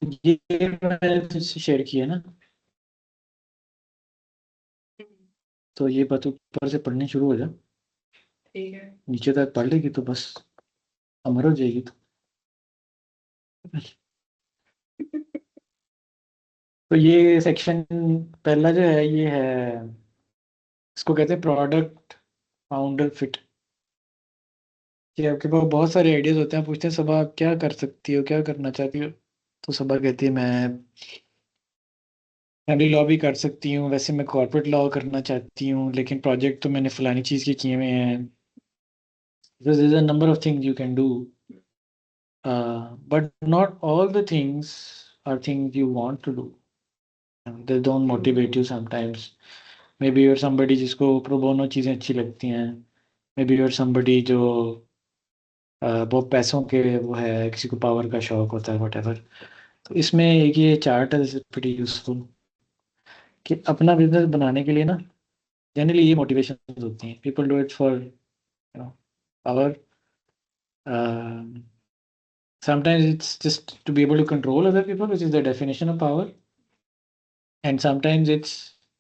ये मैंने तुझसे शेयर किया ना, तो ये बात ऊपर से पढ़नी शुरू हो जा, ठीक है। नीचे तक पढ़ लेगी तो बस अमर हो जाएगी तो ये सेक्शन पहला जो है ये है, इसको कहते हैं प्रोडक्ट फाउंडर फिट। कि आपके पास बहुत सारे आइडियाज होते हैं, पूछते हैं सबा आप क्या कर सकती हो, क्या करना चाहती हो। तो सबा कहती है मैं फैमिली लॉ भी कर सकती हूँ, वैसे मैं कॉर्पोरेट लॉ करना चाहती हूँ, लेकिन प्रोजेक्ट तो मैंने फलानी चीज़ के किए हुए हैं। Because there's a number of things you can do, but not all the things are things you want to do. And they don't motivate you sometimes. Maybe you're somebody जिसको pro bono चीज़ें अच्छी लगती हैं। Maybe you're somebody जो बहुत पैसों के वो है, किसी को पावर का शौक होता है whatever। तो इसमें एक ये चार्ट है, दिस इज प्रीटी यूजफुल। कि अपना बिजनेस बनाने के लिए ना जनरली ये मोटिवेशन होती हैं, people do it for power, sometimes it's just to be able to control other people, which is the definition of power, and sometimes it's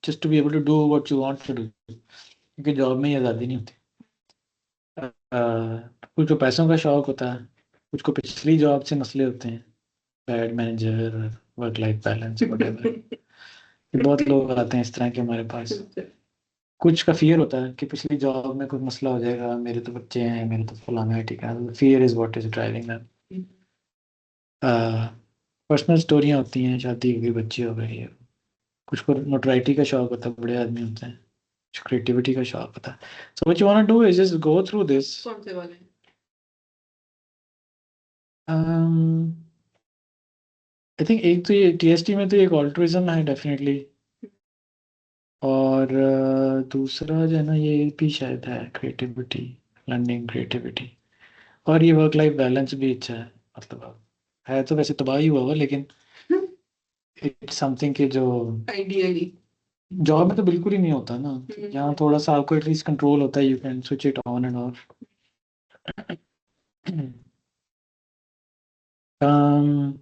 just to be able to do what you want to do, क्योंकि job में ये आज़ादी नहीं होती। कुछ को पैसों का शौक होता है, कुछ को पिछली जॉब से मसले होते हैं, bad manager, work life balance वगैरह। ये बहुत लोग आते हैं इस तरह के हमारे पास। कुछ का फियर होता है कि पिछली जॉब में कोई मसला हो जाएगा, मेरे तो बच्चे हैं, मेरे तो फलाना है, ठीक है, fear is what is driving them. Personal स्टोरियाँ होती हैं, शादी हो गई, बच्चे हो गए, कुछ को नोटराइटी का शौक होता है, बड़े आदमी होते हैं, कुछ क्रिएटिविटी का शौक होता है। So what you want to do is just go through this. कौन से वाले? आई थिंक एक तो ये टीएसटी में तो एक ऑल्ट्रुइज्म है डेफिनेटली, और दूसरा जो है ना ये भी शायद है क्रिएटिविटी, लर्निंग क्रिएटिविटी। और ये वर्क लाइफ बैलेंस भी अच्छा है, मतलब है तो वैसे तबाह ही हुआ हुआ, लेकिन इट्स समथिंग कि जो आइडियली जॉब में तो बिल्कुल ही नहीं होता ना। यहाँ थोड़ा सा आपको एटलीस्ट कंट्रोल होता है, you can switch it on end of. um,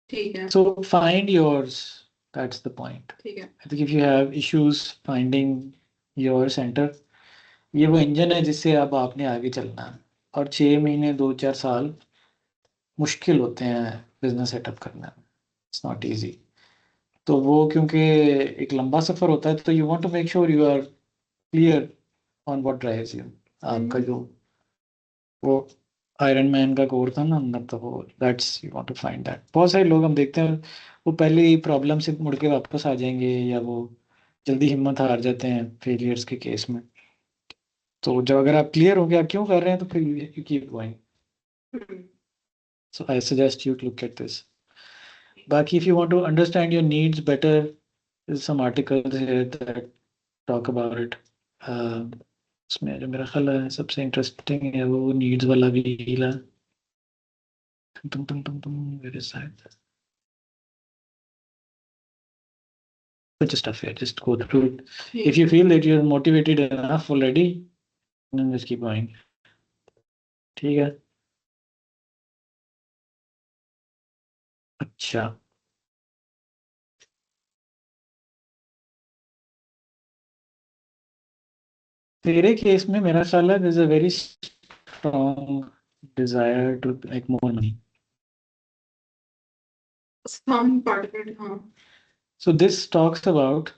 ठीक है। so find yours, that's the point. ठीक है। I think if you have issues finding your center, ये वो इंजन है जिससे अब आपने आगे चलना है। और 6 महीने 2 4 साल मुश्किल होते हैं बिजनेस सेटअप करने में, इट्स नॉट इजी। तो वो क्योंकि एक लंबा सफर होता है, तो you want to make sure you are clear on what drives you. आपका जो वो आयरन मैन का कोर था ना अंदर, तो वो that's you want to find that. बहुत सारे लोग हम देखते हैं वो पहले ही प्रॉब्लम से मुड़ के वापस आ जाएंगे, या वो जल्दी हिम्मत हार जाते हैं फेलियर्स के केस में। तो जब अगर आप क्लियर हो गया आप क्यों कर रहे हैं, तो फिर you keep going. So I suggest you to look at this. बाकी if you want to understand your needs better, some articles here that talk about it. उसमें जो मेरा ख्याल है सबसे इंटरेस्टिंग है वो नीड्स वाला भी है। Where is that? Bunch of stuff here. Just go through it. If you feel that you're motivated enough already, then just keep going. ठीक है। अच्छा, तेरे केस में मेरा ख्याल है there's a very strong desire to make more money. some part of it, हाँ। So this talks about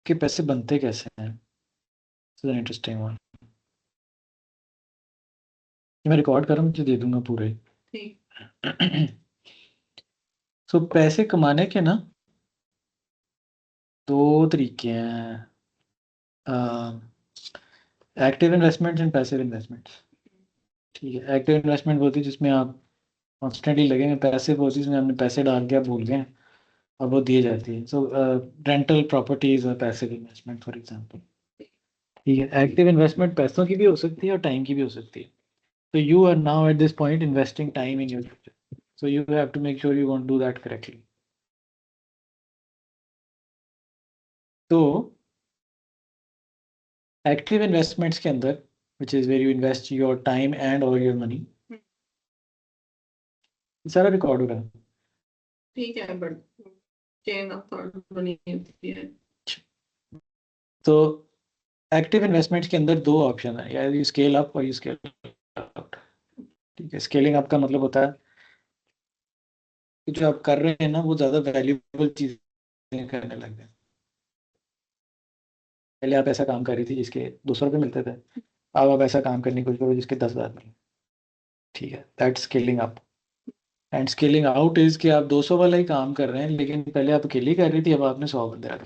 कि पैसे बनते कैसे हैं। This is an interesting one. ये मैं रिकॉर्ड कर रहा हूँ, तुझे दे दूंगा पूरे। ठीक। सो पैसे कमाने के ना 2 तरीके हैं, active investments and passive investments. ठीक है, एक्टिव इन्वेस्टमेंट होती है जिसमें आप कॉन्स्टेंटली लगेंगे, पैसिव होती है जिसमें आपने पैसे डाल के आप भूल गए और वो दिए जाती है। सो रेंटल प्रॉपर्टीज और पैसिव इन्वेस्टमेंट फॉर एग्जांपल। ठीक है, एक्टिव इन्वेस्टमेंट पैसों की भी हो सकती है और टाइम की भी हो सकती है। तो you are now at this point investing time in your future, so you have to make sure you want do that correctly. तो एक्टिव इन्वेस्टमेंट्स के अंदर which is where you invest your time and और your money, सारा record हो रहा है। ठीक है, बट चेन ऑफ थॉट बनी होती है। तो एक्टिव इन्वेस्टमेंट्स के अंदर दो ऑप्शन है, या यू स्केल अप और यू स्केल आउट। ठीक है, स्केलिंग अप का मतलब होता है कि जो आप कर रहे हैं ना वो ज़्यादा वैल्यूएबल चीज़ें करने लग गए। पहले आप ऐसा काम कर रही थी जिसके 200 रुपये मिलते थे, अब आप ऐसा काम करने की कोशिश करो जिसके 10,000 मिले। ठीक है, that scaling up. And scaling out is कि आप 200 वाला ही काम कर रहे हैं, लेकिन पहले आप अकेली कर रही थी, अब आपने 100 बंदे रख।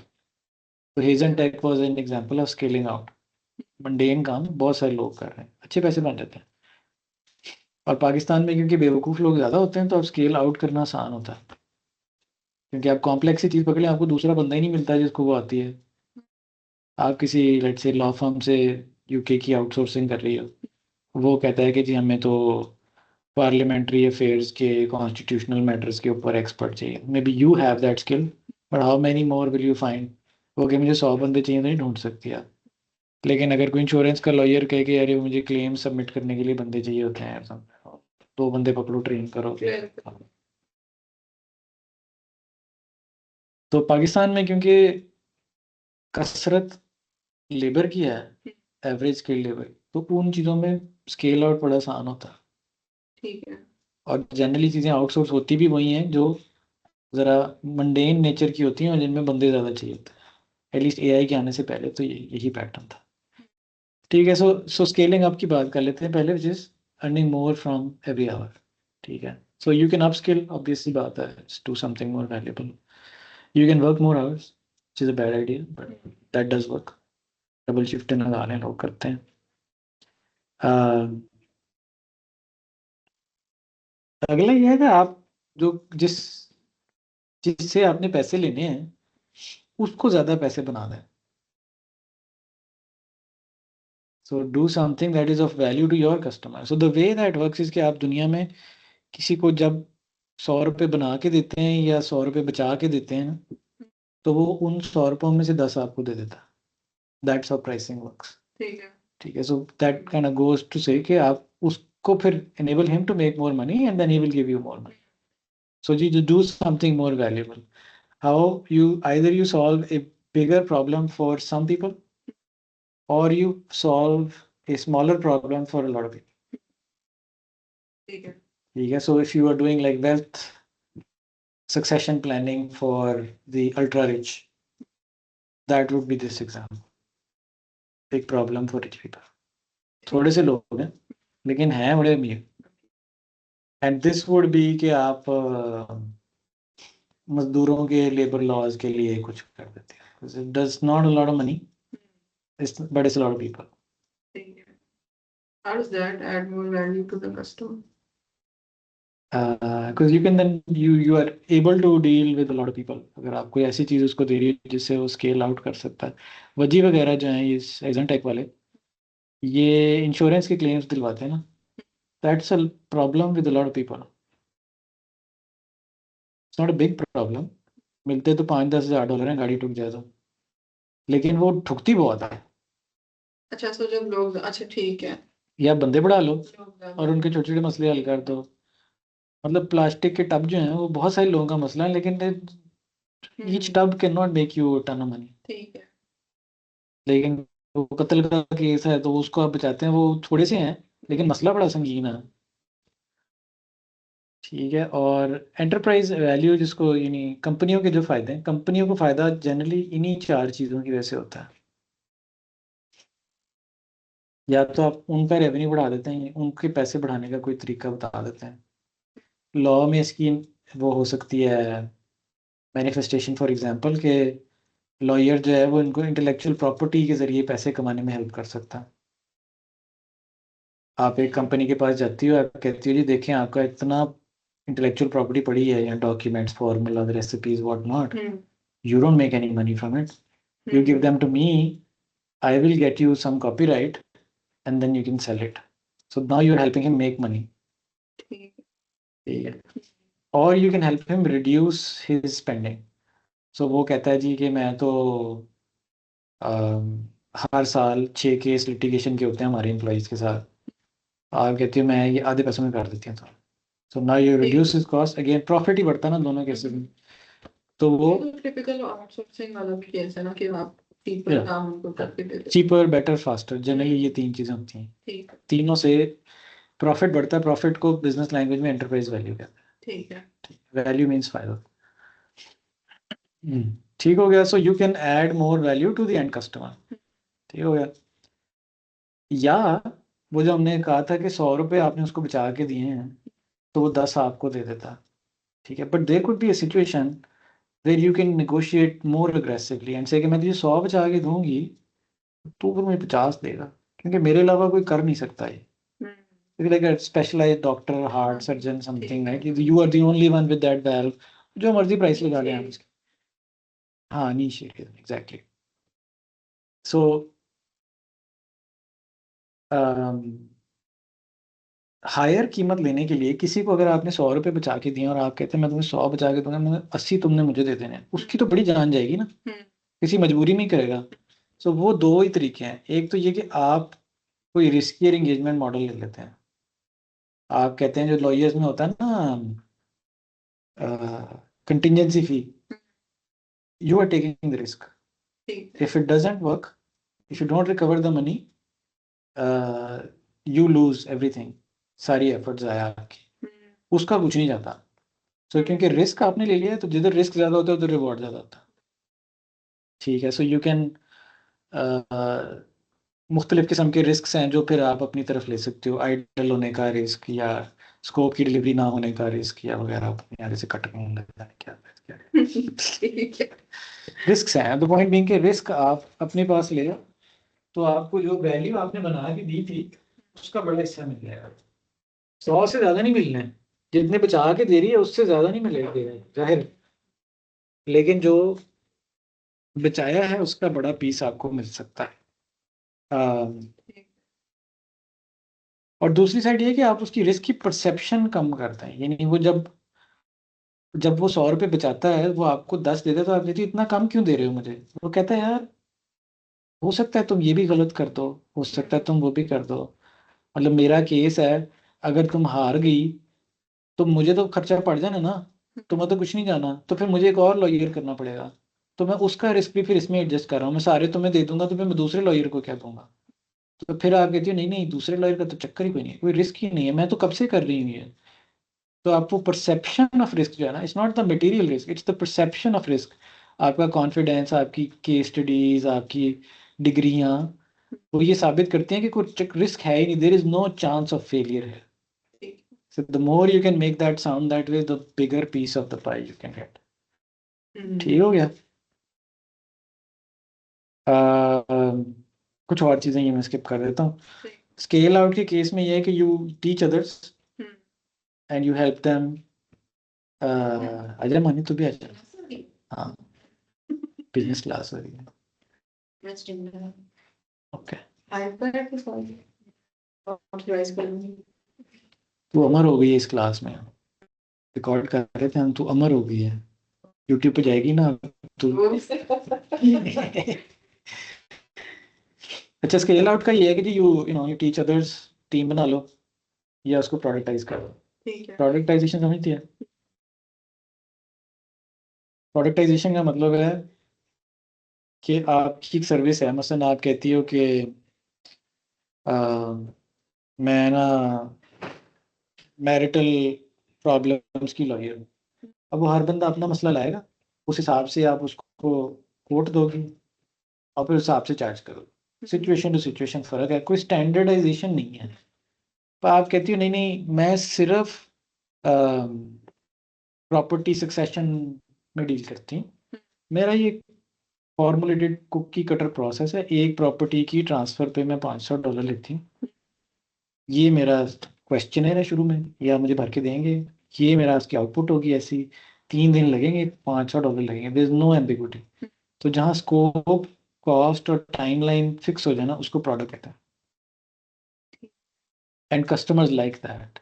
तो हेजन tech was an example of scaling out. Mundane काम बहुत सारे लोग कर रहे हैं, अच्छे पैसे बन जाते हैं। और पाकिस्तान में क्योंकि बेवकूफ़ लोग ज़्यादा होते हैं, तो अब स्केल आउट करना आसान होता है, क्योंकि आप कॉम्प्लेक्स ही चीज़ पकड़े, आपको दूसरा बंदा ही नहीं मिलता जिसको वो आती है। आप किसी लेट से लॉ फर्म से यूके की आउटसोर्सिंग कर रही हो, वो कहता है कि जी हमें तो पार्लियामेंट्री अफेयर्स के कॉन्स्टिट्यूशनल मैटर्स के ऊपर एक्सपर्ट चाहिए। May be you have that skill, but how many more will you find. वो कि मुझे 100 बंदे चाहिए तो नहीं ढूंढ सकती आप। लेकिन अगर कोई इंश्योरेंस का लॉयर कहे कि अरे मुझे क्लेम सबमिट करने के लिए बंदे चाहिए होते हैं, दो बंदे पकड़ो, ट्रेन करो। तो पाकिस्तान में क्योंकि कसरत लेबर की है, एवरेज स्किल लेबर, तो उन चीज़ों में स्केल आउट बड़ा आसान होता है। ठीक है। और जनरली चीज़ें आउटसोर्स होती भी वही हैं जो ज़रा मंडेन नेचर की होती हैं और जिनमें बंदे ज़्यादा चाहिए होते हैं। एटलीस्ट एआई के आने से पहले तो यही पैटर्न था। ठीक है, सो स्केलिंग अप की बात कर लेते हैं पहले, which is earning more from every hour. ठीक है, so you can upskill, obviously बात है, to something more valuable. You can work more hours, which is a bad idea, but that does work. Double shift लगाने लोग करते हैं। अगला ये है कि आप जो जिससे आपने पैसे लेने हैं उसको ज़्यादा पैसे बना दें। So do something that is of value to your customer. So the way that works is कि आप दुनिया में किसी को जब 100 रुपये बना के देते हैं या 100 रुपये बचा के देते हैं ना, तो वो उन 100 रुपयों में से 10 आपको दे देता है। That's how pricing works. ठीक है। ठीक है, so that kind of goes to say कि आप उसको फिर enable him to make more money and then he will give you more money. So you do something more valuable. How you either you solve a bigger problem for some people or you solve a smaller problem for a lot of people. ठीक है। ठीक है, so if you are doing like wealth succession planning for the ultra rich, that would be this example. Big problem for rich people. थोड़े से लोग हैं लेकिन हैं बड़े अमीर। एंड दिस वुड बी कि आप मजदूरों के लेबर लॉज के लिए कुछ कर देते हैं। It does not a lot of money, but it's a lot of people. ठीक है। How does that add more value to the customer? Because you can then you are able to deal with a lot of people। अगर आप कोई ऐसी चीज़ उसको दे रही है जिससे वो स्केल आउट कर सकता है। वजी वगैरह जो हैं, ये एजेंट टेक वाले, ये इंश्योरेंस के क्लेम्स दिलवाते हैं ना, that's a problem with a lot of people. It's not a big problem, मिलते तो 5-10 हज़ार डॉलर हैं गाड़ी ठुक जाए तो, लेकिन वो ठुकती बहुत है। अच्छा, सो जब लोग, अच्छा ठीक है, या बंदे बढ़ा लो लोग और उनके छोटे छोटे मसले हल कर दो। मतलब प्लास्टिक के टब जो हैं वो बहुत सारे लोगों का मसला है, लेकिन each tub can not make you ton of money. ठीक है। लेकिन वो कत्ल का केस है तो उसको आप बचाते हैं, वो थोड़े से हैं लेकिन मसला बड़ा संगीन है। ठीक है, और एंटरप्राइज वैल्यू जिसको, यानी कंपनियों के जो फायदे हैं, कंपनियों को फायदा जनरली इन्हीं 4 चीज़ों की वजह से होता है। या तो आप उनका रेवेन्यू बढ़ा देते हैं, उनके पैसे बढ़ाने का कोई तरीका बता देते हैं। लॉ में इसकी वो हो सकती है मैनिफेस्टेशन, फॉर एग्जांपल के लॉयर जो है वो इनको इंटेलेक्चुअल प्रॉपर्टी के ज़रिए पैसे कमाने में हेल्प कर सकता है। आप एक कंपनी के पास जाती हो, आप कहती हो जी देखें आपका इतना इंटेलेक्चुअल प्रॉपर्टी पड़ी है, या documents, formula, recipes, what not, you don't make any money from it. You give them to me, I will get you some copyright, and then you can sell it. So now you're helping him make money. ठीक ठीक है, or you can help him reduce his spending. So वो कहता है जी कि मैं तो हर साल 6 केस लिटिगेशन के होते हैं हमारे एम्प्लॉयज़ के साथ, आप कहती हो मैं ये आधे पैसों में कर देती हूँ। तो So now you reduce his cost, again profit ही बढ़ता है ना दोनों केसेस में. तो वो टिपिकल आउटसोर्सिंग वाला केस है ना कि आप चीपर काम उनको करके देते हो. चीपर, बेटर, फास्टर, जनरली ये 3 चीजें होती हैं. ठीक है. तीनों से प्रॉफिट बढ़ता है. प्रॉफिट को बिजनेस लैंग्वेज में एंटरप्राइज वैल्यू कहते हैं. ठीक है. वैल्यू मीन्स फायदा. ठीक हो गया. So you can add more value to the end customer. ठीक हो गया. या वो जो हमने कहा था कि 100 रुपये आपने उसको बचा के दिए हैं तो वो 10 आपको दे देता. ठीक है. But there could be a situation where you can negotiate more aggressively and say कि मैं तुझे 100 बचा के दूंगी तो फिर मुझे 50 देगा, क्योंकि मेरे अलावा कोई कर नहीं सकता ये. Like a specialized doctor, heart surgeon, something like you are the only one with that valve. जो मर्जी प्राइस लगा दें आप इसके. हाँ, niche exactly. So हायर कीमत लेने के लिए किसी को अगर आपने 100 रुपये बचा के दिए और आप कहते हैं मैं तुम्हें 100 बचा के दूंगा, मैं 80 तुमने मुझे दे देने, उसकी तो बड़ी जान जाएगी ना. किसी मजबूरी में करेगा. सो वो दो ही तरीके हैं. एक तो ये कि आप कोई रिस्कियर एंगेजमेंट मॉडल ले लेते हैं. आप कहते हैं जो लॉयर्स में होता है ना contingency fee, you are taking the risk. If it doesn't work, if you don't recover the money, you lose everything. सारी एफर्ट्स आया आपकी, उसका कुछ नहीं जाता. सो क्योंकि रिस्क आपने ले लिया है तो जिधर रिस्क ज़्यादा होता है उधर रिवॉर्ड ज़्यादा होता है. ठीक है. सो यू कैन मुख्तलिफ किस्म के रिस्क हैं जो फिर आप अपनी तरफ ले सकते हो. आइडल होने का रिस्क, या स्कोप की डिलीवरी ना होने का रिस्क, या वगैरह अपने आगे से कट क्या रिस्क हैं. द पॉइंट बीइंग के रिस्क आप अपने पास ले तो आपको जो वैल्यू आपने बना के दी थी उसका बड़ा हिस्सा मिल जाएगा. 100 से ज़्यादा नहीं मिलना है. जितने बचा के दे रही है उससे ज़्यादा नहीं मिलेगा जाहिर, लेकिन जो बचाया है उसका बड़ा पीस आपको मिल सकता है. और दूसरी साइड ये कि आप उसकी रिस्क की परसेप्शन कम करते हैं. यानी वो जब वो 100 रुपये बचाता है वो आपको 10 देता है तो आप कहते हो इतना कम क्यों दे रहे हो मुझे. वो कहता है यार हो सकता है तुम ये भी गलत कर दो, हो सकता है तुम वो भी कर दो. मतलब मेरा केस है, अगर तुम हार गई तो मुझे तो खर्चा पड़ जाना ना, तुम्हें तो कुछ नहीं जाना, तो फिर मुझे एक और लॉयर करना पड़ेगा. तो मैं उसका रिस्क भी फिर इसमें एडजस्ट कर रहा हूँ. मैं सारे तुम्हें दे दूंगा तो फिर मैं दूसरे लॉयर को क्या दूंगा. तो फिर आप कहती हो नहीं नहीं दूसरे लॉयर का तो चक्कर ही कोई नहीं है, कोई रिस्क ही नहीं है, मैं तो कब से कर रही हूँ ये. तो आपको परसेप्शन ऑफ रिस्क जो है ना, it's not the material risk, it's the perception of risk. आपका कॉन्फिडेंस, आपकी केस स्टडीज, आपकी डिग्रियाँ वो ये साबित करती हैं कि कोई रिस्क है ही नहीं. There is no chance of failure है. So the more you can make that sound that way, the bigger piece of the pie you can get. ठीक हो गया. कुछ और चीजें ये मैं स्किप कर देता हूँ. स्केल आउट के केस में ये है कि you teach others and you help them. Ajay मानी तू भी आ जा. हाँ, बिजनेस क्लास हो रही है. ओके. तू अमर हो गई है इस क्लास में. रिकॉर्ड कर रहे थे हम, तू अमर हो गई है. यूट्यूब पे जाएगी ना तू. अच्छा, स्केल आउट का ये है कि जी यू टीच अदर्स, टीम बना लो या उसको प्रोडक्टाइज करो. प्रोडक्टाइजेशन समझती है. प्रोडक्टाइजेशन का मतलब है कि आपकी एक सर्विस है. मसलन आप कहती हो कि मैं ना मैरिटल प्रॉब्लम्स की लॉयर हूँ. अब वो हर बंदा अपना मसला लाएगा, उस हिसाब से आप उसको कोट दोगी और फिर उस हिसाब से चार्ज करोगे. सिचुएशन टू सिचुएशन फ़र्क है, कोई स्टैंडर्डाइजेशन नहीं है. पर आप कहती हो नहीं नहीं मैं सिर्फ प्रॉपर्टी सक्सेशन में डील करती हूँ. मेरा ये फॉर्मुलेटेड कुकी कटर प्रोसेस है. एक प्रॉपर्टी की ट्रांसफ़र पे मैं $500 लेती हूँ. ये मेरा क्वेश्चन है शुरू में, या मुझे भर के देंगे, ये मेरा उसकी आउटपुट होगी ऐसी, 3 दिन लगेंगे, $500 लगेंगे. There is no ambiguity. तो जहाँ स्कोप, कॉस्ट और टाइमलाइन फिक्स हो जाए ना, उसको प्रोडक्ट कहता है. And customers like that.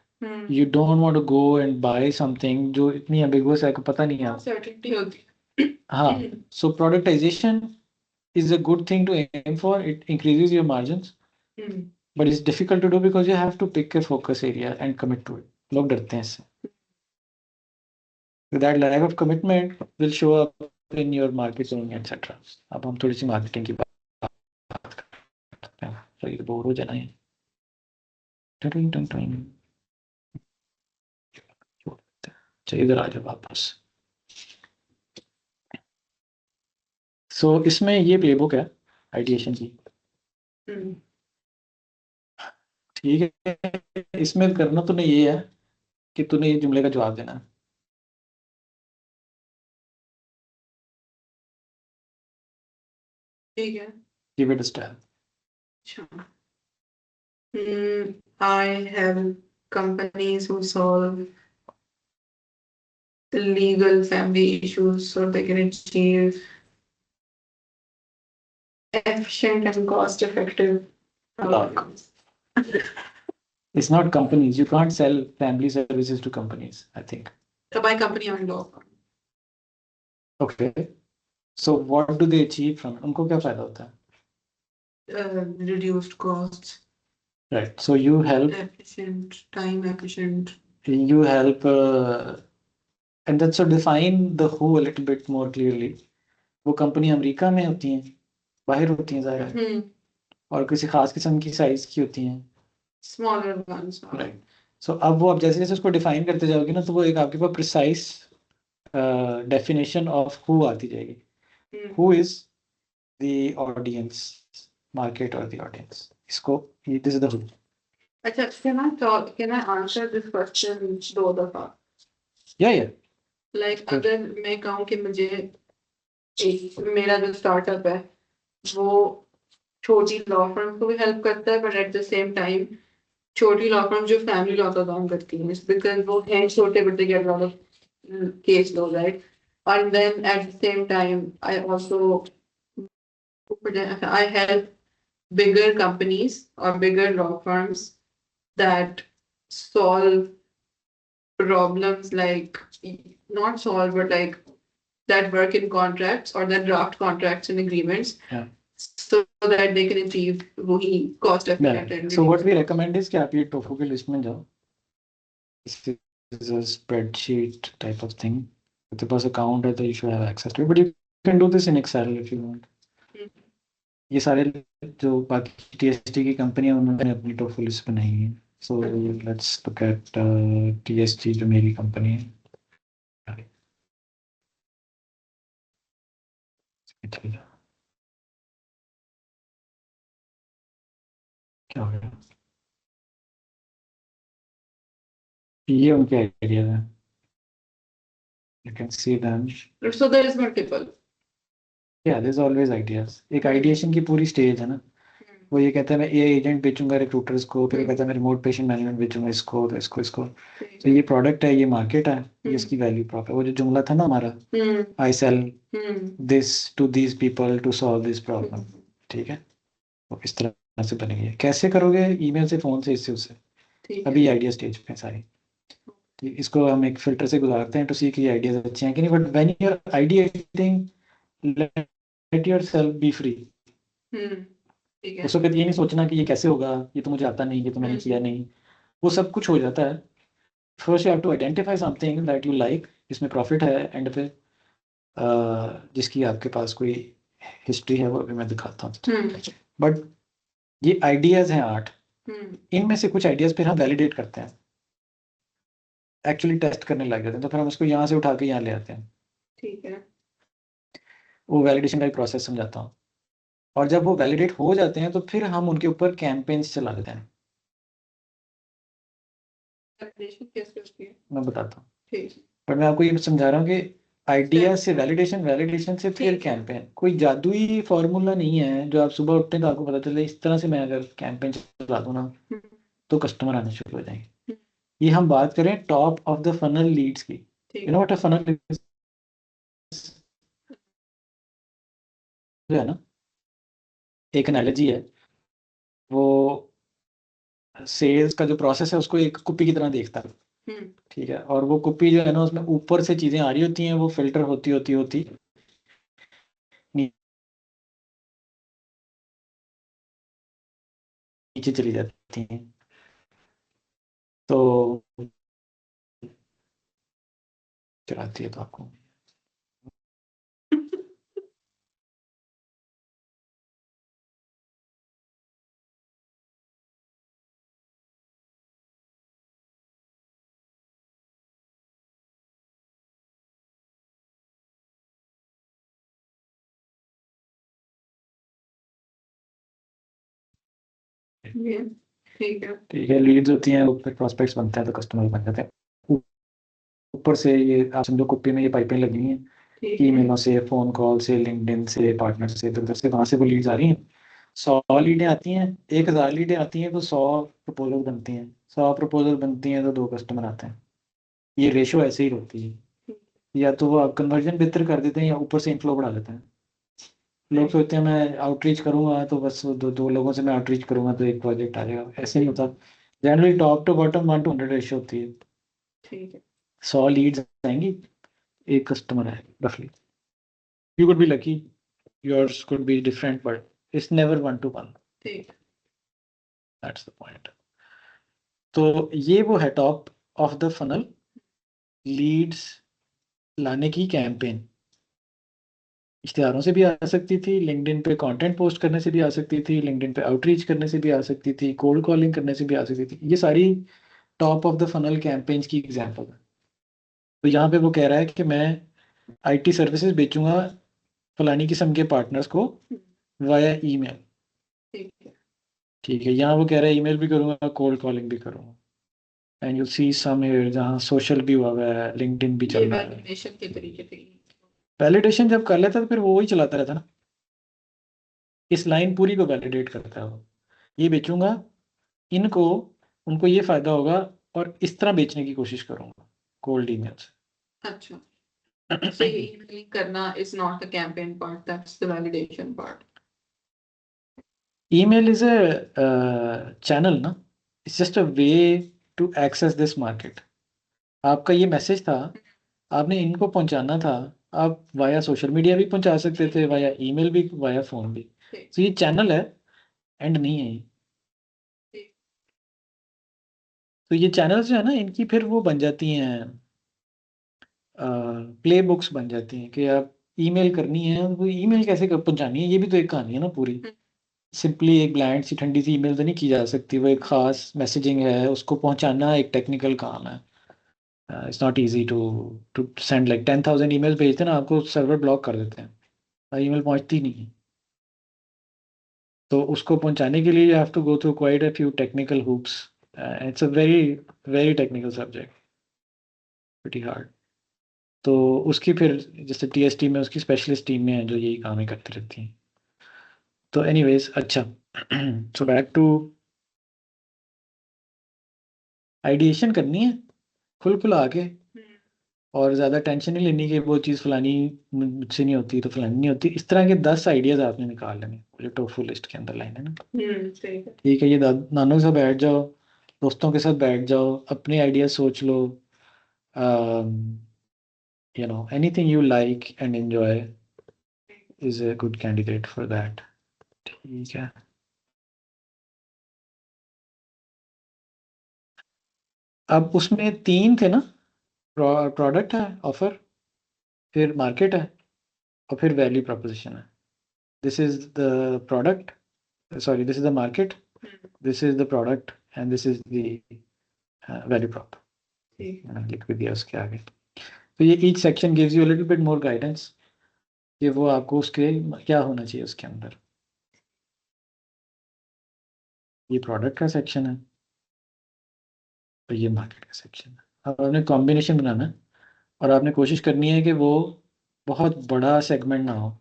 You don't want to go and buy something जो इतनी एम्बिगुअस है कि पता नहीं है. सर्टेनिटी होती है. हाँ. सो प्रोडक्टाइजेशन is a good thing to aim for. It increases your margins, but it's difficult to do because you have to pick a focus area and commit to it. लोग डरते हैं इससे। That lack of commitment will show up in your marketing etcetera. अब हम थोड़ी सी marketing की बात करते हैं, तो ये बोर हो जाना है। टटिंग टंग टंग। चलिए इधर आ जाओ वापस। सो इसमें ये प्लेबुक है आइडिएशन की, हम्म, ठीक है। इसमें करना तूने ये है कि तूने ये जुमले का जवाब देना है। ठीक है। Give it style. अच्छा। I have companies who solve the legal family issues so they can achieve efficient and cost effective outcomes. It's not companies. You can't sell family services to companies, I think. So by company, I mean law firm. Okay. So what do they achieve from it? उनको क्या फायदा होता है? Reduced costs, Right. So you help, efficient, time efficient. and then so define the who a little bit more clearly. वो company America में होती हैं, बाहर होती हैं ज़ाहिर है, और किसी खास किस्म की साइज की होती हैं। Smaller ones. राइट। सो अब वो आप जैसे जैसे उसको डिफाइन करते जाओगे ना, तो वो एक आपके पास प्रिसाइज डेफिनेशन ऑफ हु आती जाएगी। Who is the audience, market और द ऑडियंस। इसको दिस इज द हु। अच्छा, can I answer this question दो दफा? या Like Good. अगर मैं कहूँ कि मुझे मेरा जो स्टार्टअप है वो छोटी लॉ फर्म को भी हेल्प करता है, but at the same time छोटी लॉ फर्म जो फैमिली लॉ का काम करती है, बिकॉज वो हैं छोटे but they get lot of case law, right? And then at the same time, I help bigger companies or bigger law firms that solve problems like, not solve, but like that work in contracts or that draft contracts and agreements. Yeah. So that they can achieve वही cost effective. So what we recommend is कि आप ये tofu की list में जाओ। This is a spreadsheet type of thing. If the pass account है तो you should have access to it, but you can do this in Excel if you want. ये सारे जो बाकी TST की कंपनी है उन्होंने अपनी टोफू लिस्ट बनाई है। So let's look at TST जो मेरी कंपनी है। क्या हो गया? ये उनके आइडियाज हैं। You can see them. So there is multiple. Yeah, there's always ideas. एक आइडिएशन की पूरी स्टेज है ना। वो ये कहता है मैं ये एजेंट बेचूंगा रिक्रूटर्स को, फिर वो कहता है मैं रिमोट पेशेंट मैनेजमेंट बेचूंगा इसको, तो इसको। तो ये प्रोडक्ट है, ये मार्केट है, ये इसकी वैल्यू प्रॉप है। वो जो जुमला था ना हमारा, I sell this to these people to solve this problem, ठीक है? वो इस तरह से बनेगी। कैसे करोगे? ईमेल से, फोन से, इससे उससे। अभी आइडिया स्टेज पे सारी, ठीक। इसको हम एक फिल्टर से गुजारते हैं टू सी कि आइडियाज अच्छे हैं कि नहीं। But when you are ideating, let yourself be free. उस वक्त ये नहीं सोचना कि ये कैसे होगा, ये तो मुझे आता नहीं, ये तो मैंने किया नहीं। वो सब कुछ हो जाता है। First you have to identify something that you like, जिसमें प्रॉफिट है एंड पे, जिसकी आपके पास कोई हिस्ट्री है, वो अभी मैं दिखाता हूँ। बट ये आइडियाज हैं 8। इनमें से कुछ आइडियाज फिर हम वैलिडेट करते हैं, एक्चुअली टेस्ट करने लग जाते हैं, तो फिर हम उसको यहाँ से उठा के यहाँ ले आते हैं। ठीक है। वो वैलिडेशन का एक प्रोसेस समझाता हूँ। और जब वो वैलिडेट हो जाते हैं तो फिर हम उनके ऊपर कैंपेन्स चला देते हैं। मैं बताता हूँ, पर मैं आपको ये समझा रहा हूँ कि आइडिया से वैलिडेशन से फिर कैंपेन। कोई जादुई फॉर्मूला नहीं है जो आप सुबह उठते हैं तो आपको पता चले इस तरह से मैं अगर कैंपेन चला दूँ ना तो कस्टमर आने शुरू हो जाएंगे। ये हम बात करें top of the funnel leads की। You know what a funnel जो है ना, एक एनालॉजी है। वो सेल्स का जो प्रोसेस है उसको एक कुप्पी की तरह देखता है, ठीक है? और वो कुप्पी जो है ना, उसमें ऊपर से चीजें आ रही होती हैं, वो फिल्टर होती नीचे चली जाती हैं। तो चलाती है तो आपको ये ठीक है। ठीक है। लीड्स होती हैं, ऊपर प्रोस्पेक्ट्स बनते हैं तो कस्टमर बन जाते हैं। ऊपर से ये आप समझो कुप्पी में ये पाइपें लगी हैं, ठीक है। ईमेलों से, फोन कॉल से, लिंक्डइन से, पार्टनर से, इधर उधर से, वहां से वो लीड्स आ रही हैं। 100 लीडें आती हैं, 1000 लीडें आती हैं तो 100 प्रपोजल बनती हैं, 100 प्रपोजल बनती हैं तो 2 कस्टमर आते हैं। ये रेशो ऐसे ही होती है। या तो वो आप कन्वर्जन बेहतर कर देते हैं या ऊपर से इनफ्लो बढ़ा देते हैं। लोग सोचते हैं मैं आउटरीच करूंगा तो बस दो दो लोगों से मैं आउटरीच करूंगा तो एक प्रोजेक्ट आ जाएगा, ऐसे नहीं होता। Generally top to bottom 1:100 ratio होती है। ठीक है। 100 लीड्स आएंगी, एक कस्टमर है रफली। You could be lucky, yours could be different, but it's never 1-to-1. ठीक। That's the point. तो ये वो है top of the funnel leads लाने की कैंपेन। इश्तिहारों से भी आ सकती थी, लिंक्डइन पे कंटेंट पोस्ट करने से भी आ सकती थी, लिंक्डइन पे आउटरीच करने से भी आ सकती थी, कोल्ड कॉलिंग करने से भी आ सकती थी। ये सारी top of the funnel campaigns की एग्जांपल है। तो यहाँ पे वो कह रहा है कि मैं आईटी सर्विसेज बेचूंगा फलानी किस्म के पार्टनर्स को वाया ईमेल। ठीक है। ठीक है, यहाँ वो कह रहा है ईमेल भी करूंगा, कोल्ड कॉलिंग भी करूंगा। And you see some here जहाँ सोशल भी हुआ हुआ है, लिंक्डइन भी ये चल रहा है। वैलिडेशन के तरीके थे। वैलिडेशन जब कर लेता तो फिर वो वही चलाता रहता ना। इस लाइन पूरी को वैलिडेट करता है वो। ये बेचूंगा इनको, उनको ये फायदा होगा, और इस तरह बेचने की कोशिश करूंगा कोल्ड ईमेल अच्छा, so से। ये emailing करना is not the campaign part, that's the validation part. Email is a channel ना, it's just a way to access this market. आपका ये मैसेज था, आपने इनको पहुंचाना था। आप वाया सोशल मीडिया भी पहुंचा सकते थे, वाया ईमेल भी, वाया फोन भी। ठीक। तो ये चैनल है, एंड नहीं है ये। ठीक। तो ये चैनल्स जो है ना, इनकी फिर वो बन जाती हैं, प्ले बुक्स बन जाती हैं कि आप ईमेल करनी है, वो ईमेल कैसे पहुंचानी है, ये भी तो एक कहानी है ना पूरी। हम्म, सिंपली एक ब्लैंड सी ठंडी सी ईमेल तो नहीं की जा सकती, वो एक खास मैसेजिंग है, उसको पहुंचाना एक टेक्निकल काम है। It's not easy to to send like 10,000 email भेजते हैं ना, आपको सर्वर ब्लॉक कर देते हैं, ईमेल पहुंचती नहीं है। तो उसको पहुंचाने के लिए you have to go through quite a few technical hoops. It's a very very technical subject, pretty hard. तो उसकी फिर जैसे टीएसटी में उसकी स्पेशलिस्ट टीम में है जो यही काम ही करती रहती हैं। तो एनीवेज, अच्छा सो बैक टू आइडिएशन करनी है खुल खुला के, और ज़्यादा टेंशन नहीं लेनी कि वो चीज़ फलानी मुझसे नहीं होती तो फलानी नहीं होती। इस तरह के 10 आइडियाज़ आपने निकाल लेने, जो टोफू लिस्ट के अंदर लाइन है ना। ठीक है। ठीक है, ये नानों के साथ बैठ जाओ, दोस्तों के साथ बैठ जाओ, अपने आइडियाज सोच लो। Anything you like and enjoy is a good candidate for that। ठीक है। अब उसमें 3 थे ना, प्रोडक्ट है, ऑफर, फिर मार्केट है, और फिर वैल्यू प्रोपोजिशन है। This is the product, sorry this is the market, this is the product, and this is the value prop. ठीक। मैंने लिख भी दिया उसके आगे। तो ये each section gives you little bit more guidance कि वो आपको उसके क्या होना चाहिए उसके अंदर। ये प्रोडक्ट का सेक्शन है, और ये मार्केट का सेक्शन है। अब आपने कॉम्बिनेशन बनाना है, और आपने कोशिश करनी है कि वो बहुत बड़ा सेगमेंट ना हो।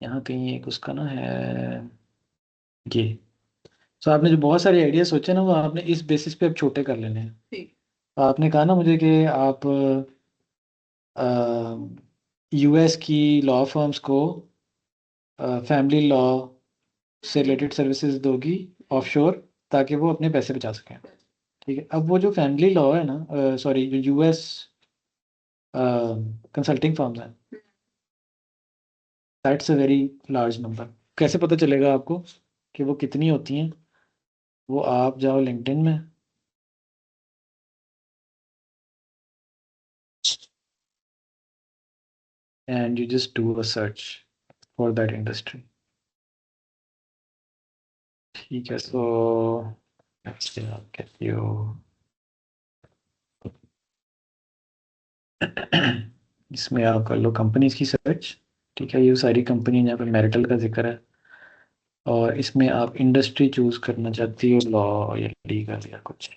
यहाँ कहीं एक उसका ना है ये। तो आपने जो बहुत सारे आइडिया सोचे ना, वो आपने इस बेसिस पे अब छोटे कर लेने हैं। ठीक। आपने कहा ना मुझे कि आप यूएस की लॉ फर्म्स को फैमिली लॉ से रिलेटेड सर्विसेज दोगी ऑफशोर, ताकि वो अपने पैसे बचा सकें। ठीक है, अब वो जो फैमिली लॉ है ना, सॉरी जो यूएस कंसल्टिंग फर्म्स हैं, that's a very large number. कैसे पता चलेगा आपको कि वो कितनी होती हैं? वो आप जाओ लिंक्डइन में, and you just do a search for that industry. ठीक है, so let's see, I'll get you इसमें आप कर लो कंपनीज की सर्च। ठीक है, ये सारी कंपनी जहाँ पे मैरिटल का जिक्र है, और इसमें आप इंडस्ट्री चूज करना चाहती हो, लॉ या लीगल या कुछ,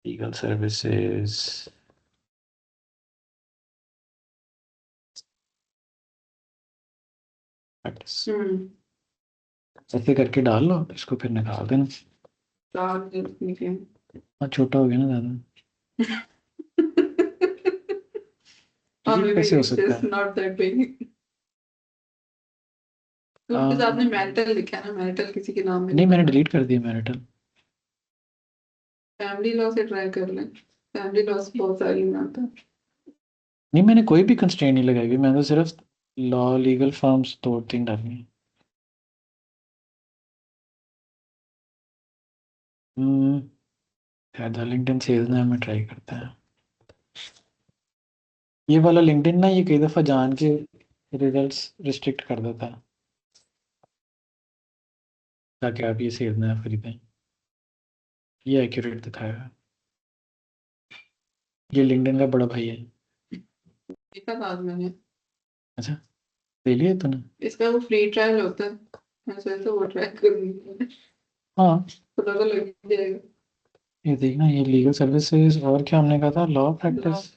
लीगल सर्विसेज। हम्म ऐसे करके डाल लो इसको, फिर निकाल देना। डाल देती हूँ। हाँ, छोटा हो गया ना ज़्यादा। Or ये maybe कैसे हो it's सकता just है? not that big. तो उसके साथ में मैरिटल लिखा है ना, मैरिटल किसी के नाम में नहीं, नहीं मैंने बता। डिलीट कर दिया मैरिटल। फैमिली लॉ से ट्राई कर लें, फैमिली लॉ से बहुत सारी में आता है। नहीं, मैंने कोई भी कंस्ट्रेंट नहीं लगाई हुई, मैंने तो सिर्फ लॉ लीगल फर्म्स 2-3 डालनी है। शायद लिंक्डइन सेल्स नाम में ट्राई करते हैं। ये वाला लिंक्डइन ना, ये कई दफ़ा जान के रिजल्ट्स रिस्ट्रिक्ट कर देता है ताकि आप ये सेल्स ना खरीदें। ये एक्यूरेट दिखाया है। ये लिंक्डइन का बड़ा भाई है। देखा था आज मैंने, अच्छा, ले लिया तूने? इसका वो फ्री ट्रायल होता है, मैं सोचा वो ट्राई करूंगी, हाँ, पता तो लग ही जाएगा। ये देखना, ये लीगल सर्विसेज और क्या हमने कहा था, लॉ Law। प्रैक्टिस।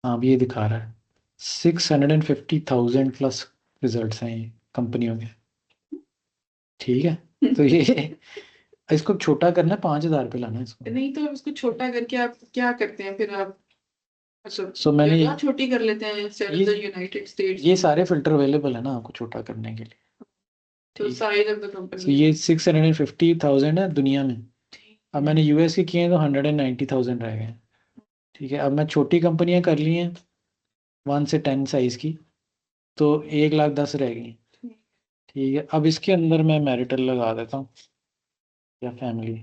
हाँ, अब ये दिखा रहा है 650,000 प्लस रिजल्ट्स हैं ये कंपनियों के। ठीक है, तो ये इसको छोटा करना है, 5,000 पे लाना है इसको। नहीं तो उसको छोटा करके आप क्या करते हैं फिर आप, मतलब सो मैंने जगह छोटी कर लेते हैं instead of the United states, ये सारे फिल्टर अवेलेबल है ना आपको छोटा करने के लिए। तो ठीक है, साइज ऑफ द तो कंपनी। ये 650,000 है दुनिया में। अब मैंने यूएस की किए हैं तो 190,000 रह गए। ठीक है, अब मैं छोटी कंपनियां कर ली हैं 1 से 10 साइज की, तो 1,10,000 रह गई। ठीक है, अब इसके अंदर मैं मैरिटल लगा देता हूँ या फैमिली।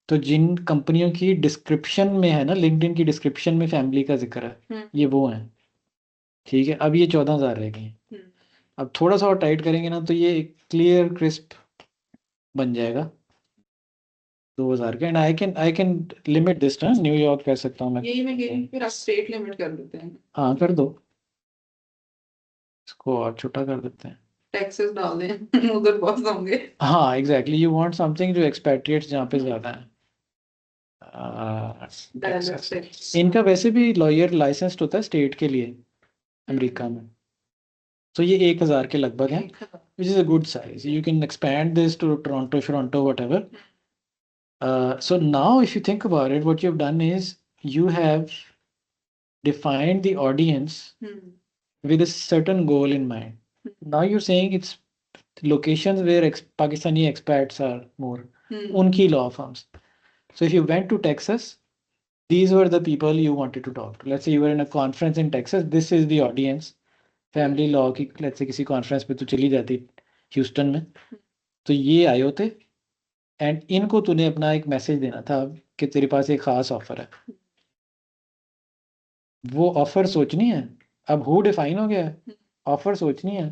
तो जिन कंपनियों की डिस्क्रिप्शन में है ना, लिंक्डइन की डिस्क्रिप्शन में फैमिली का जिक्र है, ये वो हैं। ठीक है, अब ये 14,000 रह गई हैं। अब थोड़ा सा और टाइट करेंगे ना, तो ये क्लियर क्रिस्प बन जाएगा 2,000 का। And I can limit this ना, न्यूयॉर्क कर सकता हूँ मैं। यही मैं कह रही हूँ, फिर आप स्टेट लिमिट कर देते हैं, हाँ, कर दो, इसको और छोटा कर देते हैं। टैक्सेस डाल दें उधर बहुत होंगे। हाँ, एग्जैक्टली, यू वांट समथिंग जो एक्सपेट्रिएट्स जहाँ पे ज़्यादा है। Direct Texas, tax. इनका वैसे भी लॉयर लाइसेंस्ड होता है स्टेट के लिए अमेरिका में। तो ये 1,000 के लगभग है, which is a good size. You can expand this to Toronto whatever. So now if you think about it, what you've done is you have defined the audience with a certain goal in mind. Now you're saying it's locations where Pakistani expats are more, unki law firms. So if you went to Texas, these were the people you wanted to talk to. Let's say you were in a conference in Texas, this is the audience. Family law की let's say किसी conference पे तू चली जाती Houston में, तो ये आए होते, एंड इनको तूने अपना एक मैसेज देना था कि तेरे पास एक ख़ास ऑफर है। वो ऑफर सोचनी है, अब हु डिफाइन हो गया है, ऑफर सोचनी है,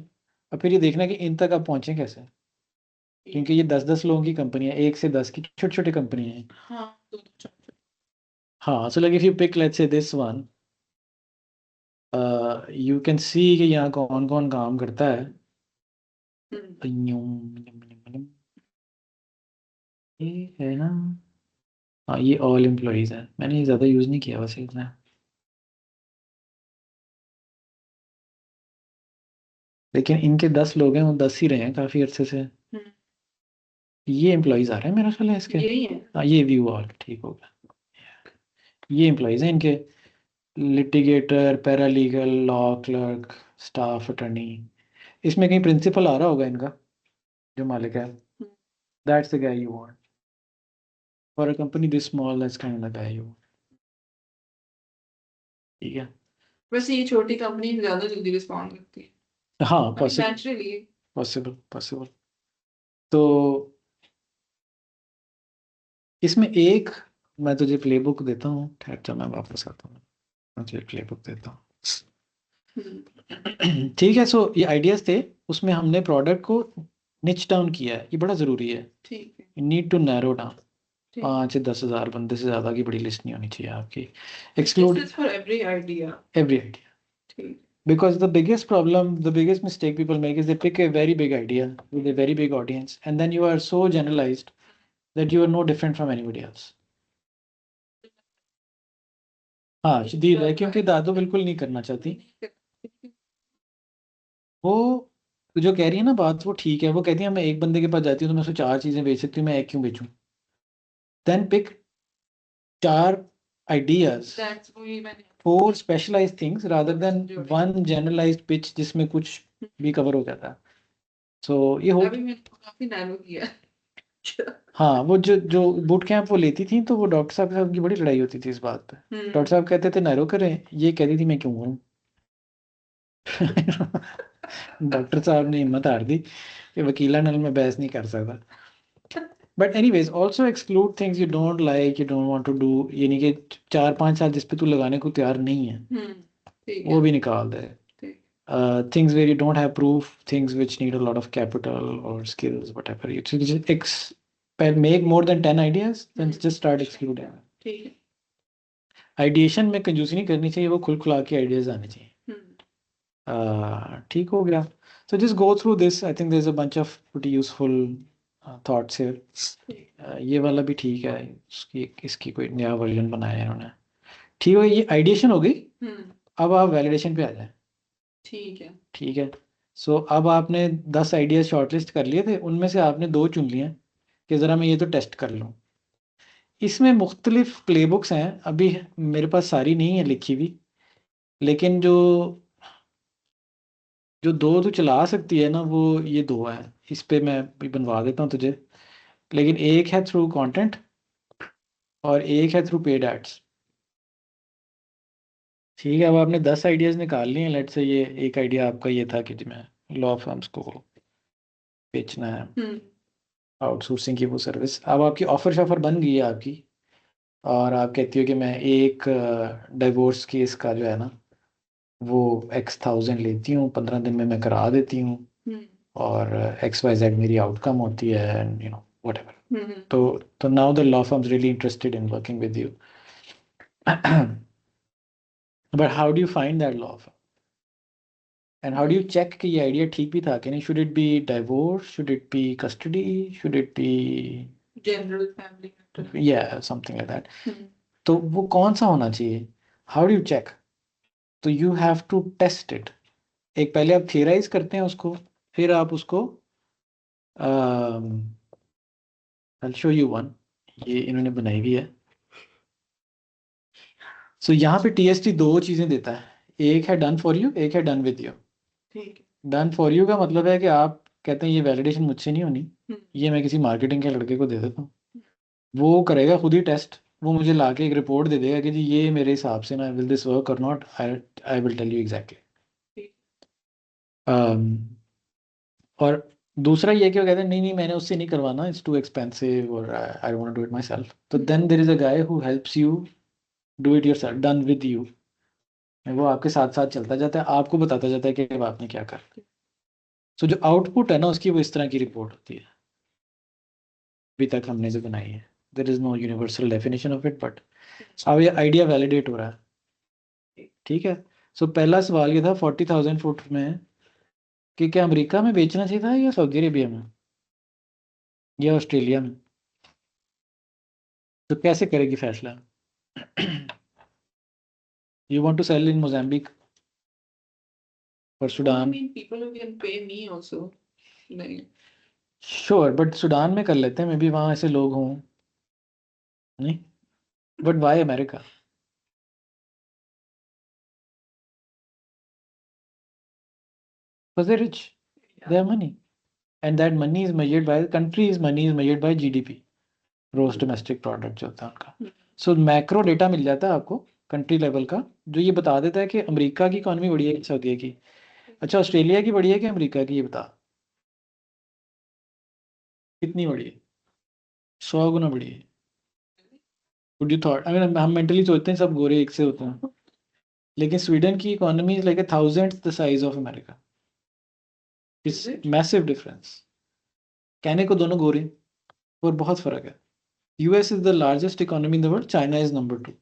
और फिर ये देखना कि इन तक अब पहुंचे कैसे, क्योंकि ये 10-10 लोगों की कंपनी है, 1 से 10 की छोटी छोटी कंपनी है। हाँ, so like if you pick let's say this one, you can see कि यहाँ कौन कौन काम करता है। ये है ना, हाँ, ये ऑल एम्प्लॉयज़ है, मैंने ज़्यादा यूज़ नहीं किया वैसे इतना। लेकिन इनके 10 लोग हैं, वो 10 ही रहे हैं काफ़ी अरसे से। ये एम्प्लॉयज़ आ रहे हैं मेरा ख्याल है इसके। यही है। हाँ, ये व्यू ऑल ठीक हो गया। ये एम्प्लॉयज़ हैं इनके, litigator, paralegal, law clerk, staff attorney. इसमें कहीं प्रिंसिपल आ रहा होगा इनका जो मालिक है। That's the guy you want for a company this small, that's kind of the guy you want. ठीक है, वैसे ये छोटी कंपनी ज्यादा जल्दी रिस्पॉन्ड करती है, हाँ, मतलब पॉसिबल नेचुरली। Possible possible. तो इसमें एक, मैं तुझे प्ले बुक देता हूँ, ठहर जा मैं वापस आता हूँ, मैं तुझे प्ले बुक देता हूँ। हम्म, ठीक है, सो ये आइडियाज थे, उसमें हमने प्रोडक्ट को निच डाउन किया है, ये बड़ा ज़रूरी है। ठीक है, नीड टू नैरो डाउन। ठीक। 5 से 10 हज़ार बंदे से ज़्यादा की बड़ी लिस्ट नहीं होनी चाहिए आपकी, This exclude is for every idea. Every idea. ठीक। Because the biggest problem, the biggest mistake people make is they pick a very big idea with a very big audience, and then you are so generalized that you are no different from anybody else. हाँ शदीद है, क्योंकि दादू बिल्कुल नहीं करना चाहती। वो जो कह रही है ना बात, वो ठीक है, वो कहती है मैं एक बंदे के पास जाती हूँ तो मैं उसको 4 चीज़ें बेच सकती हूँ, मैं एक क्यों बेचूं? देन पिक 4 ideas, That's वही मैंने 4 specialized things rather than one generalized pitch जिसमें कुछ भी कवर हो जाता है। सो ये हो, अभी मैंने काफी नैरो किया। हाँ वो जो बूट कैंप वो लेती थी, तो वो डॉक्टर साहब के साथ उनकी बड़ी लड़ाई होती थी इस बात पे। डॉक्टर साहब कहते थे नैरो करें, ये कहती थी मैं क्यों करूं। डॉक्टर साहब ने हिम्मत हार दी कि वकीला नल में बहस नहीं कर सकता। But anyways also exclude things you don't like, you don't want to do, यानी कि 4-5 साल जिस पे तू लगाने को तैयार नहीं है, ठीक वो है, भी निकाल दे। ठीक। Things where you don't have proof, things which need a lot of capital or skills, whatever. You just make more than 10 ideas, then just start excluding. ठीक है। आइडिएशन में कंजूसी नहीं करनी चाहिए, वो खुल खुला के आइडियाज आने चाहिए। ठीक हो गया। So just go through this. I think there's a bunch of pretty useful thoughts here. ये वाला भी ठीक है, इसकी कोई नया वर्जन बनाया है इन्होंने। ठीक है, ये आइडिएशन हो गई। अब आप वैलिडेशन पे आ जाए। ठीक है। ठीक है, सो अब आपने 10 आइडियाज शॉर्टलिस्ट कर लिए थे, उनमें से आपने 2 चुन लिए कि ज़रा मैं ये तो टेस्ट कर लूँ। इसमें मुख्तलिफ प्लेबुक्स हैं, अभी मेरे पास सारी नहीं है लिखी हुई, लेकिन जो जो 2 तो चला सकती है ना, वो ये 2 हैं। इस पे मैं भी बनवा देता हूँ तुझे, लेकिन एक है थ्रू कंटेंट और एक है थ्रू पेड एड्स। ठीक है, अब आपने 10 आइडियाज़ निकाल लिए हैं, लेट्स से ये एक आइडिया आपका ये था कि जी मैं लॉ फर्म्स को बेचना है, आउटसोर्सिंग की वो सर्विस। अब आपकी ऑफर शॉफर बन गई है आपकी, और आप कहती हो कि मैं एक डिवोर्स केस का जो है ना, वो X1000 लेती हूँ, 15 दिन में मैं करा देती हूँ, और XYZ मेरी आउटकम होती है, एंड यू नो व्हाटएवर। तो now the law firms really interested in working with you. But how do you find that law firm, and how do you check कि ये आइडिया ठीक भी था कि नहीं? Should it be divorce, should it be custody, should it be general family, या something like that? तो वो कौन सा होना चाहिए? How do you check? तो you have to test it. एक पहले आप थियराइज करते हैं उसको, फिर आप उसको आई शो यू वन, ये इन्होंने बनाई हुई है। सो यहाँ पे TST 2 चीज़ें देता है, एक है डन फॉर यू, एक है डन विद यू। ठीक डन फॉर यू का मतलब है कि आप कहते हैं ये वैलिडेशन मुझसे नहीं होनी, ये मैं किसी मार्केटिंग के लड़के को दे देता हूँ, वो करेगा खुद ही टेस्ट, वो मुझे ला के एक रिपोर्ट दे देगा कि जी ये मेरे हिसाब से ना, विल दिस वर्क और not, I will tell you exactly. और दूसरा ये कि वो कहते हैं नहीं नहीं मैंने उससे नहीं करवाना, इट्स टू एक्सपेंसिव और I want to do it myself, तो then there is a guy who helps you do it yourself, done with you. वो आपके साथ साथ चलता जाता है, आपको बताता जाता है कि अब आपने क्या कर। सो जो आउटपुट है ना उसकी, वो इस तरह की रिपोर्ट होती है, अभी तक हमने जो बनाई है। There is no universal definition of it, but अब ये आइडिया वैलिडेट हो रहा है। ठीक है, सो पहला सवाल ये था 40,000 फुट में, कि क्या अमेरिका में बेचना चाहिए था या सऊदी अरेबिया में या ऑस्ट्रेलिया में? तो कैसे करेगी फैसला? You want to sell in Mozambique or I Sudan? mean, people who can pay me also. नहीं, Sure, but सुडान में कर लेते हैं, मे बी वहाँ ऐसे लोग हों। नहीं, but why America? Because they're rich, they have money, and that money is measured by the country's money is measured by GDP, gross domestic product जो होता है उनका। सो मैक्रो डेटा मिल जाता है आपको कंट्री लेवल का, जो ये बता देता है कि अमेरिका की इकॉनमी बढ़ी है कि सऊदी की। अच्छा, ऑस्ट्रेलिया की बढ़ी है कि अमेरिका की, ये बता कितनी बढ़ी है? 100 गुना बढ़ी है। वुड यू थॉट, अगर हम मेंटली सोचते हैं सब गोरे एक से होते हैं, लेकिन स्वीडन की economy is like 1,000th the size of America. It's massive difference. कहने को दोनों गोरे, और बहुत फर्क है। US is the largest economy in the world, China is number 2।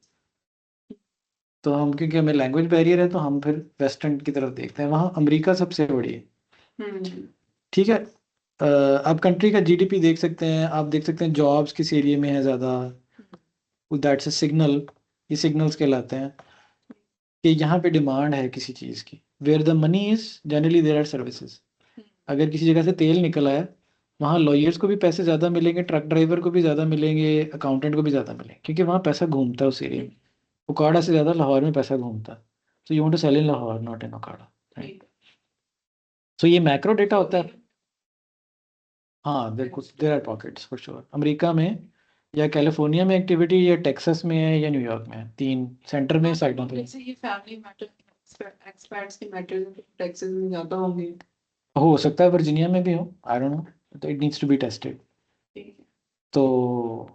तो हम, क्योंकि हमें लैंग्वेज बैरियर है, तो हम फिर वेस्टर्न की तरफ देखते हैं, वहाँ अमेरिका सबसे बड़ी है। हम्म। ठीक है। आप कंट्री का जीडीपी देख सकते हैं, आप देख सकते हैं जॉब्स किस एरिया में है ज़्यादा, दैट्स अ सिग्नल। ये सिग्नल्स कहलाते हैं कि यहाँ पे डिमांड है किसी चीज़ की। Where the money is generally there are services. अगर किसी जगह से तेल निकल आया, वहाँ लॉयर्स को भी पैसे ज़्यादा मिलेंगे, ट्रक ड्राइवर को भी ज़्यादा मिलेंगे, अकाउंटेंट को भी ज़्यादा मिलेंगे, क्योंकि वहाँ पैसा घूमता है उस एरिया में। उकाड़ा से ज़्यादा लाहौर में पैसा घूमता है। तो you want to sell in Lahore, not in Okara, right. So ये मैक्रो डेटा होता है। हाँ, there are pockets for sure. America में या कैलिफोर्निया में एक्टिविटी, या टेक्सास में है, या न्यूयॉर्क में है, तीन सेंटर में साइडों पे। जैसे ये फैमिली मैटर, एक्सपर्ट्स के मैटर टैक्सेस में ज्यादा होंगे। हो सकता है वर्जीनिया में भी हो, आई डोंट नो, तो it needs to be tested. तो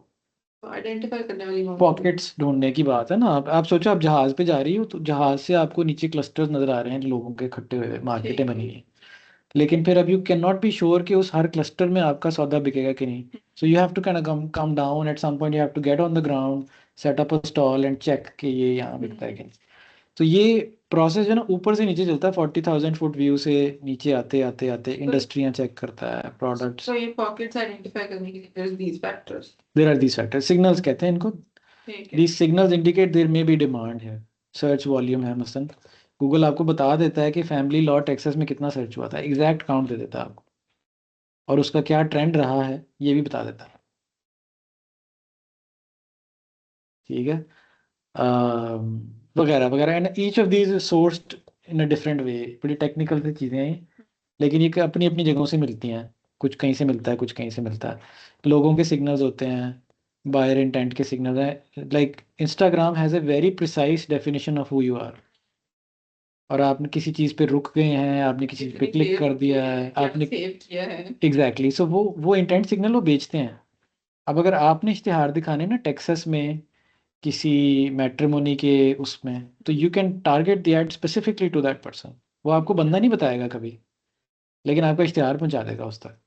आइडेंटिफाई करने वाली बात है। पॉकेट्स ढूंढने की बात है ना। आप सोचो, आप जहाज पे जा रही हो, तो जहाज से आपको नीचे क्लस्टर्स नजर आ रहे हैं लोगों के इकट्ठे हुए, मार्केटें बनी हैं। लेकिन फिर अब you can not be sure कि उस हर क्लस्टर में आपका सौदा बिकेगा कि नहीं। So you have to can come down at some point, you have to get on the ground, set up a stall and check कि ये यहाँ बिकता है कि नहीं। तो ये प्रोसेस है ना, ऊपर से नीचे चलता है, 40,000 फुट व्यू से नीचे आते आते आते इंडस्ट्रियाँ चेक करता है, प्रोडक्ट्स। तो ये पॉकेट्स आइडेंटिफाई करने के लिए there's these factors। There are these factors, signals कहते हैं इनको। ठीक है। These signals indicate there may be demand है, सर्च वॉल्यूम है। मसलन गूगल आपको बता देता है कि फैमिली लॉ टेक्सास में कितना सर्च हुआ था, एग्जैक्ट काउंट दे देता है आपको, और उसका क्या ट्रेंड रहा है ये भी बता देता है। ठीक है। वगैरह वगैरह, and each of these sourced in a different way. बड़ी टेक्निकल सी चीज़ें हैं, लेकिन ये अपनी अपनी जगहों से मिलती हैं। कुछ कहीं से मिलता है, कुछ कहीं से मिलता है। लोगों के सिग्नल्स होते हैं, बायर इंटेंट के सिग्नल हैं। Like Instagram has a very precise definition of who you are. और आपने किसी चीज़ पे रुक गए हैं, आपने किसी चीज़ पे कितनी क्लिक देर कर रुके दिया हैं, है क्या आपने। सेव किया है। एग्जैक्टली, सो वो इंटेंट सिग्नल वो बेचते हैं। अब अगर आपने इश्तिहार दिखाने ना टेक्सास में किसी मैट्रिमोनी के उसमें, तो you can target the ad specifically to that person. वो आपको बंदा नहीं बताएगा कभी, लेकिन आपका इश्तिहार पहुंचा देगा उस तक।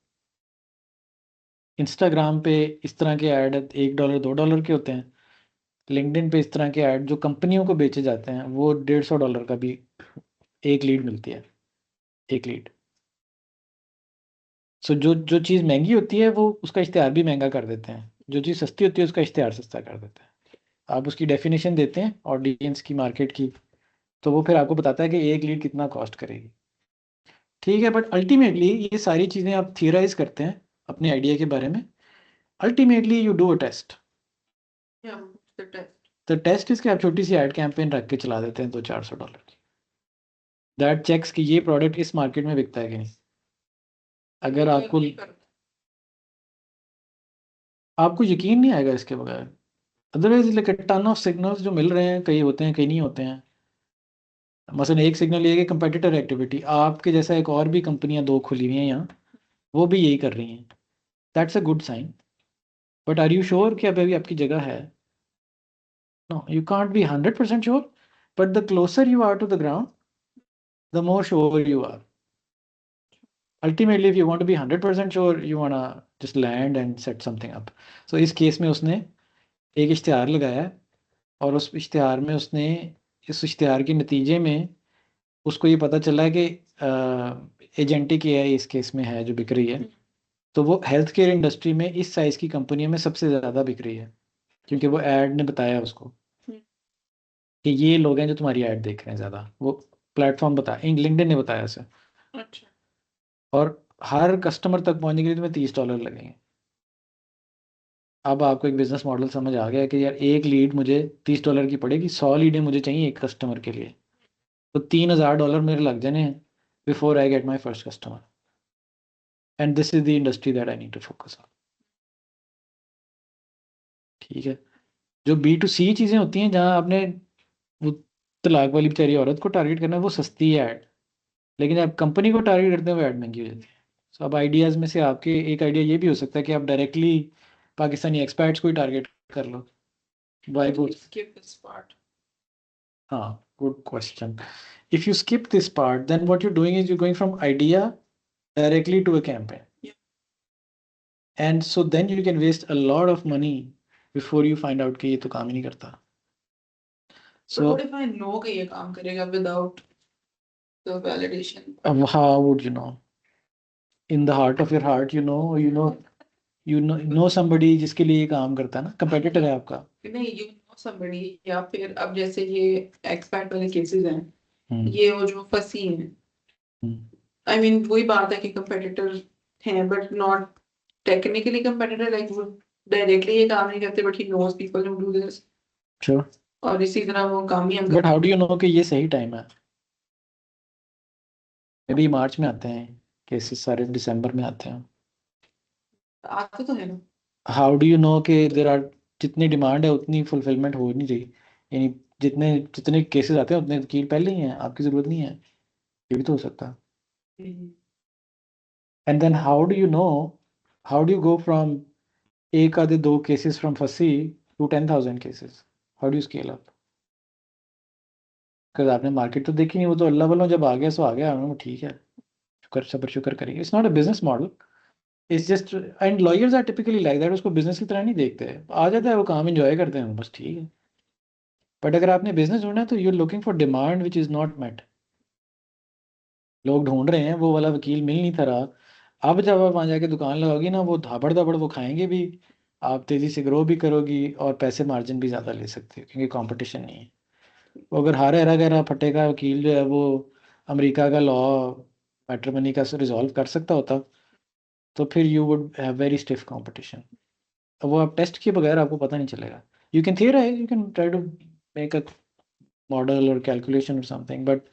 इंस्टाग्राम पे इस तरह के ऐड $1 $2 के होते हैं। लिंक्डइन पे इस तरह के ऐड जो कंपनियों को बेचे जाते हैं, वो $150 का भी एक लीड मिलती है, एक लीड। सो जो चीज़ महंगी होती है, वो उसका इश्तिहार भी महंगा कर देते हैं। जो चीज़ सस्ती होती है, उसका इश्तिहार सस्ता कर देते हैं। आप उसकी डेफिनेशन देते हैं ऑडियंस की, मार्केट की, तो वो फिर आपको बताता है कि एक लीड कितना कॉस्ट करेगी। ठीक है, बट अल्टीमेटली ये सारी चीज़ें आप थियराइज करते हैं अपने आइडिया के बारे में। Ultimately you do a test. Yeah, the test। तो टेस्ट इसके आप छोटी सी एड कैंपेन रख के चला देते हैं $200-400 की। दैट चेक्स कि ये प्रोडक्ट इस मार्केट में बिकता है कि नहीं। अगर आपको आपको यकीन नहीं आएगा इसके बगैर। Otherwise like ton of signals जो मिल रहे हैं, कई होते हैं कई नहीं होते हैं। मसलन एक सिग्नल ये कि कंपेटिटर एक्टिविटी, आपके जैसा एक और भी कंपनियां दो खुली हुई हैं यहाँ, वो भी यही कर रही हैं। That's a good sign. But are you sure कि अब अभी आपकी जगह है? No, you can't be 100% sure, but the closer you are to the ground, the more sure you are. Ultimately, if you want to be 100% sure, you want to just land and set something up. So इस case में उसने एक इश्तिहार लगाया है, और उस इश्तिहार में उसने, इस इश्तिहार के नतीजे में उसको ये पता चला कि एजेंटिक एआई इस केस में है जो बिक रही है। तो वो हेल्थ केयर इंडस्ट्री में इस साइज़ की कंपनियों में सबसे ज़्यादा बिक रही है, क्योंकि वो ऐड ने बताया उसको कि ये लोग हैं जो तुम्हारी ऐड देख रहे हैं ज़्यादा। वो प्लेटफॉर्म बताया, लिंक्डइन ने बताया उसे। अच्छा। और हर कस्टमर तक पहुंचने के लिए तुम्हें $30 लगेंगे। अब आपको एक बिजनेस मॉडल समझ आ गया कि यार एक लीड मुझे $30 की पड़ेगी, 100 लीडें मुझे चाहिए एक कस्टमर के लिए, तो $3,000 मेरे लग जाने हैं before I get my first customer. And this is the industry that I need to focus on. ठीक है। जो B2C चीज़ें होती हैं, जहाँ आपने वो तलाक वाली बेचारी औरत को टारगेट करना है, वो सस्ती है ऐड। लेकिन आप कंपनी को टारगेट करते हैं, वो ऐड महंगी हो जाती है। सो अब आइडियाज़ में से आपके एक आइडिया ये भी हो सकता है कि आप डायरेक्टली पाकिस्तानी एक्सपर्ट्स को ही टारगेट कर लो। Why good? Skip this part. Good question. If you skip this part, then what you're doing is you're going from idea directly to a campaign. Yeah. And so then you can waste a lot of money before you find out कि ये तो काम ही नहीं करता. But what if I know कि ये काम करेगा without the validation? How would you know? In the heart of your heart, you know somebody जिसके लिए ये काम करता है ना, competitor है आपका. नहीं, you know somebody, या फिर अब जैसे ये expat वाले cases हैं, ये वो जो फंसी हैं, I mean वही बात है कि competitor हैं but not technically competitor, like वो directly ये काम नहीं करते but he knows people who do this. Sure. और इसी तरह वो काम ही हम But how do you know कि ये सही टाइम है? अभी मार्च में आते हैं केसेस, सारे दिसंबर में आते हैं. आते तो है ना. हाउ डू यू नो कि देर आर जितनी डिमांड है उतनी फुलफिलमेंट हो नहीं रही, यानी जितने जितने केसेस आते हैं उतने वकील पहले ही हैं, आपकी ज़रूरत नहीं है. ये भी तो हो सकता है. And then how do you go from एक आधे दो cases from fancy to 10,000 cases? How do you scale up? Because आपने मार्केट तो देखी नहीं, वो तो अल्लाह वालों जब आ गया सो आ गया, ठीक है, शुक्र सबर शुक्र करेंगे. It's not a business model. It's just, and lawyers are typically like that, उसको बिजनेस की तरह नहीं देखते. आ जाता है वो काम, एंजॉय करते हैं बस, ठीक है. बट अगर आपने बिजनेस ढूंढना है तो you are looking for demand which is not met. लोग ढूंढ रहे हैं, वो वाला वकील मिल नहीं था रहा. अब जब आप वहाँ जाके दुकान लगाओगी ना, वो धाबड़ धाबड़ वो खाएंगे भी, आप तेज़ी से ग्रो भी करोगी और पैसे मार्जिन भी ज़्यादा ले सकते हो क्योंकि कंपटीशन नहीं है. वो अगर हारे हरा गहरा फटे का वकील जो है वो अमेरिका का लॉ मैट्रिमनी का रिजॉल्व कर सकता होता, तो फिर you would have very stiff competition. अब वो आप टेस्ट किए बगैर आपको पता नहीं चलेगा. You can theorise, you can try to make a model or calculation or something, but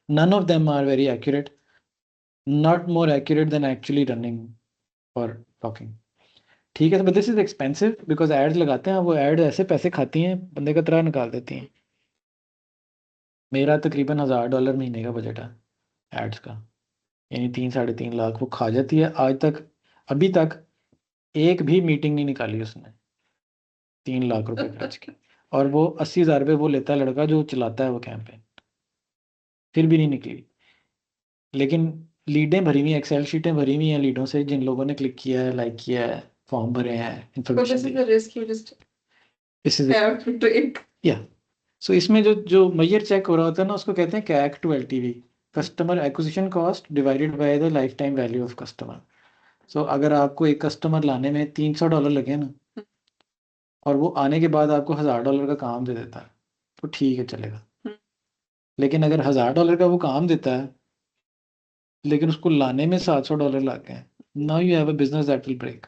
none of them are very accurate, not more accurate than actually running or talking. ठीक है, but this is expensive because ads लगाते हैं, वो ad ऐसे पैसे खाती हैं, बंदे का तरह निकाल देती हैं. मेरा तकरीबन $1,000 महीने का बजट है एड्स का, यानी 3-3.5 लाख वो खा जाती है. आज तक, अभी तक एक भी मीटिंग नहीं निकाली उसने 3 लाख रुपए खर्च के. और वो 80,000 रुपये वो लेता है लड़का जो चलाता है वो कैंपेन, फिर भी नहीं निकली. लेकिन लीडें भरी हुई हैं, एक्सेल शीटें भरी हुई हैं लीडों से, जिन लोगों ने क्लिक किया है, लाइक किया है, फॉर्म भरे हैं, But this information is the. the risk you just this is have to take. या सो इसमें जो जो मैयर चेक हो रहा होता है ना, उसको कहते हैं CAC to LTV, customer acquisition cost divided by the life time value of customer. So अगर आपको एक कस्टमर लाने में $300 लगे ना, और वो आने के बाद आपको $1,000 का काम दे देता है, तो ठीक है, चलेगा. लेकिन अगर $1,000 का वो काम देता है लेकिन उसको लाने में $700 लग गए, now you have a business that will break.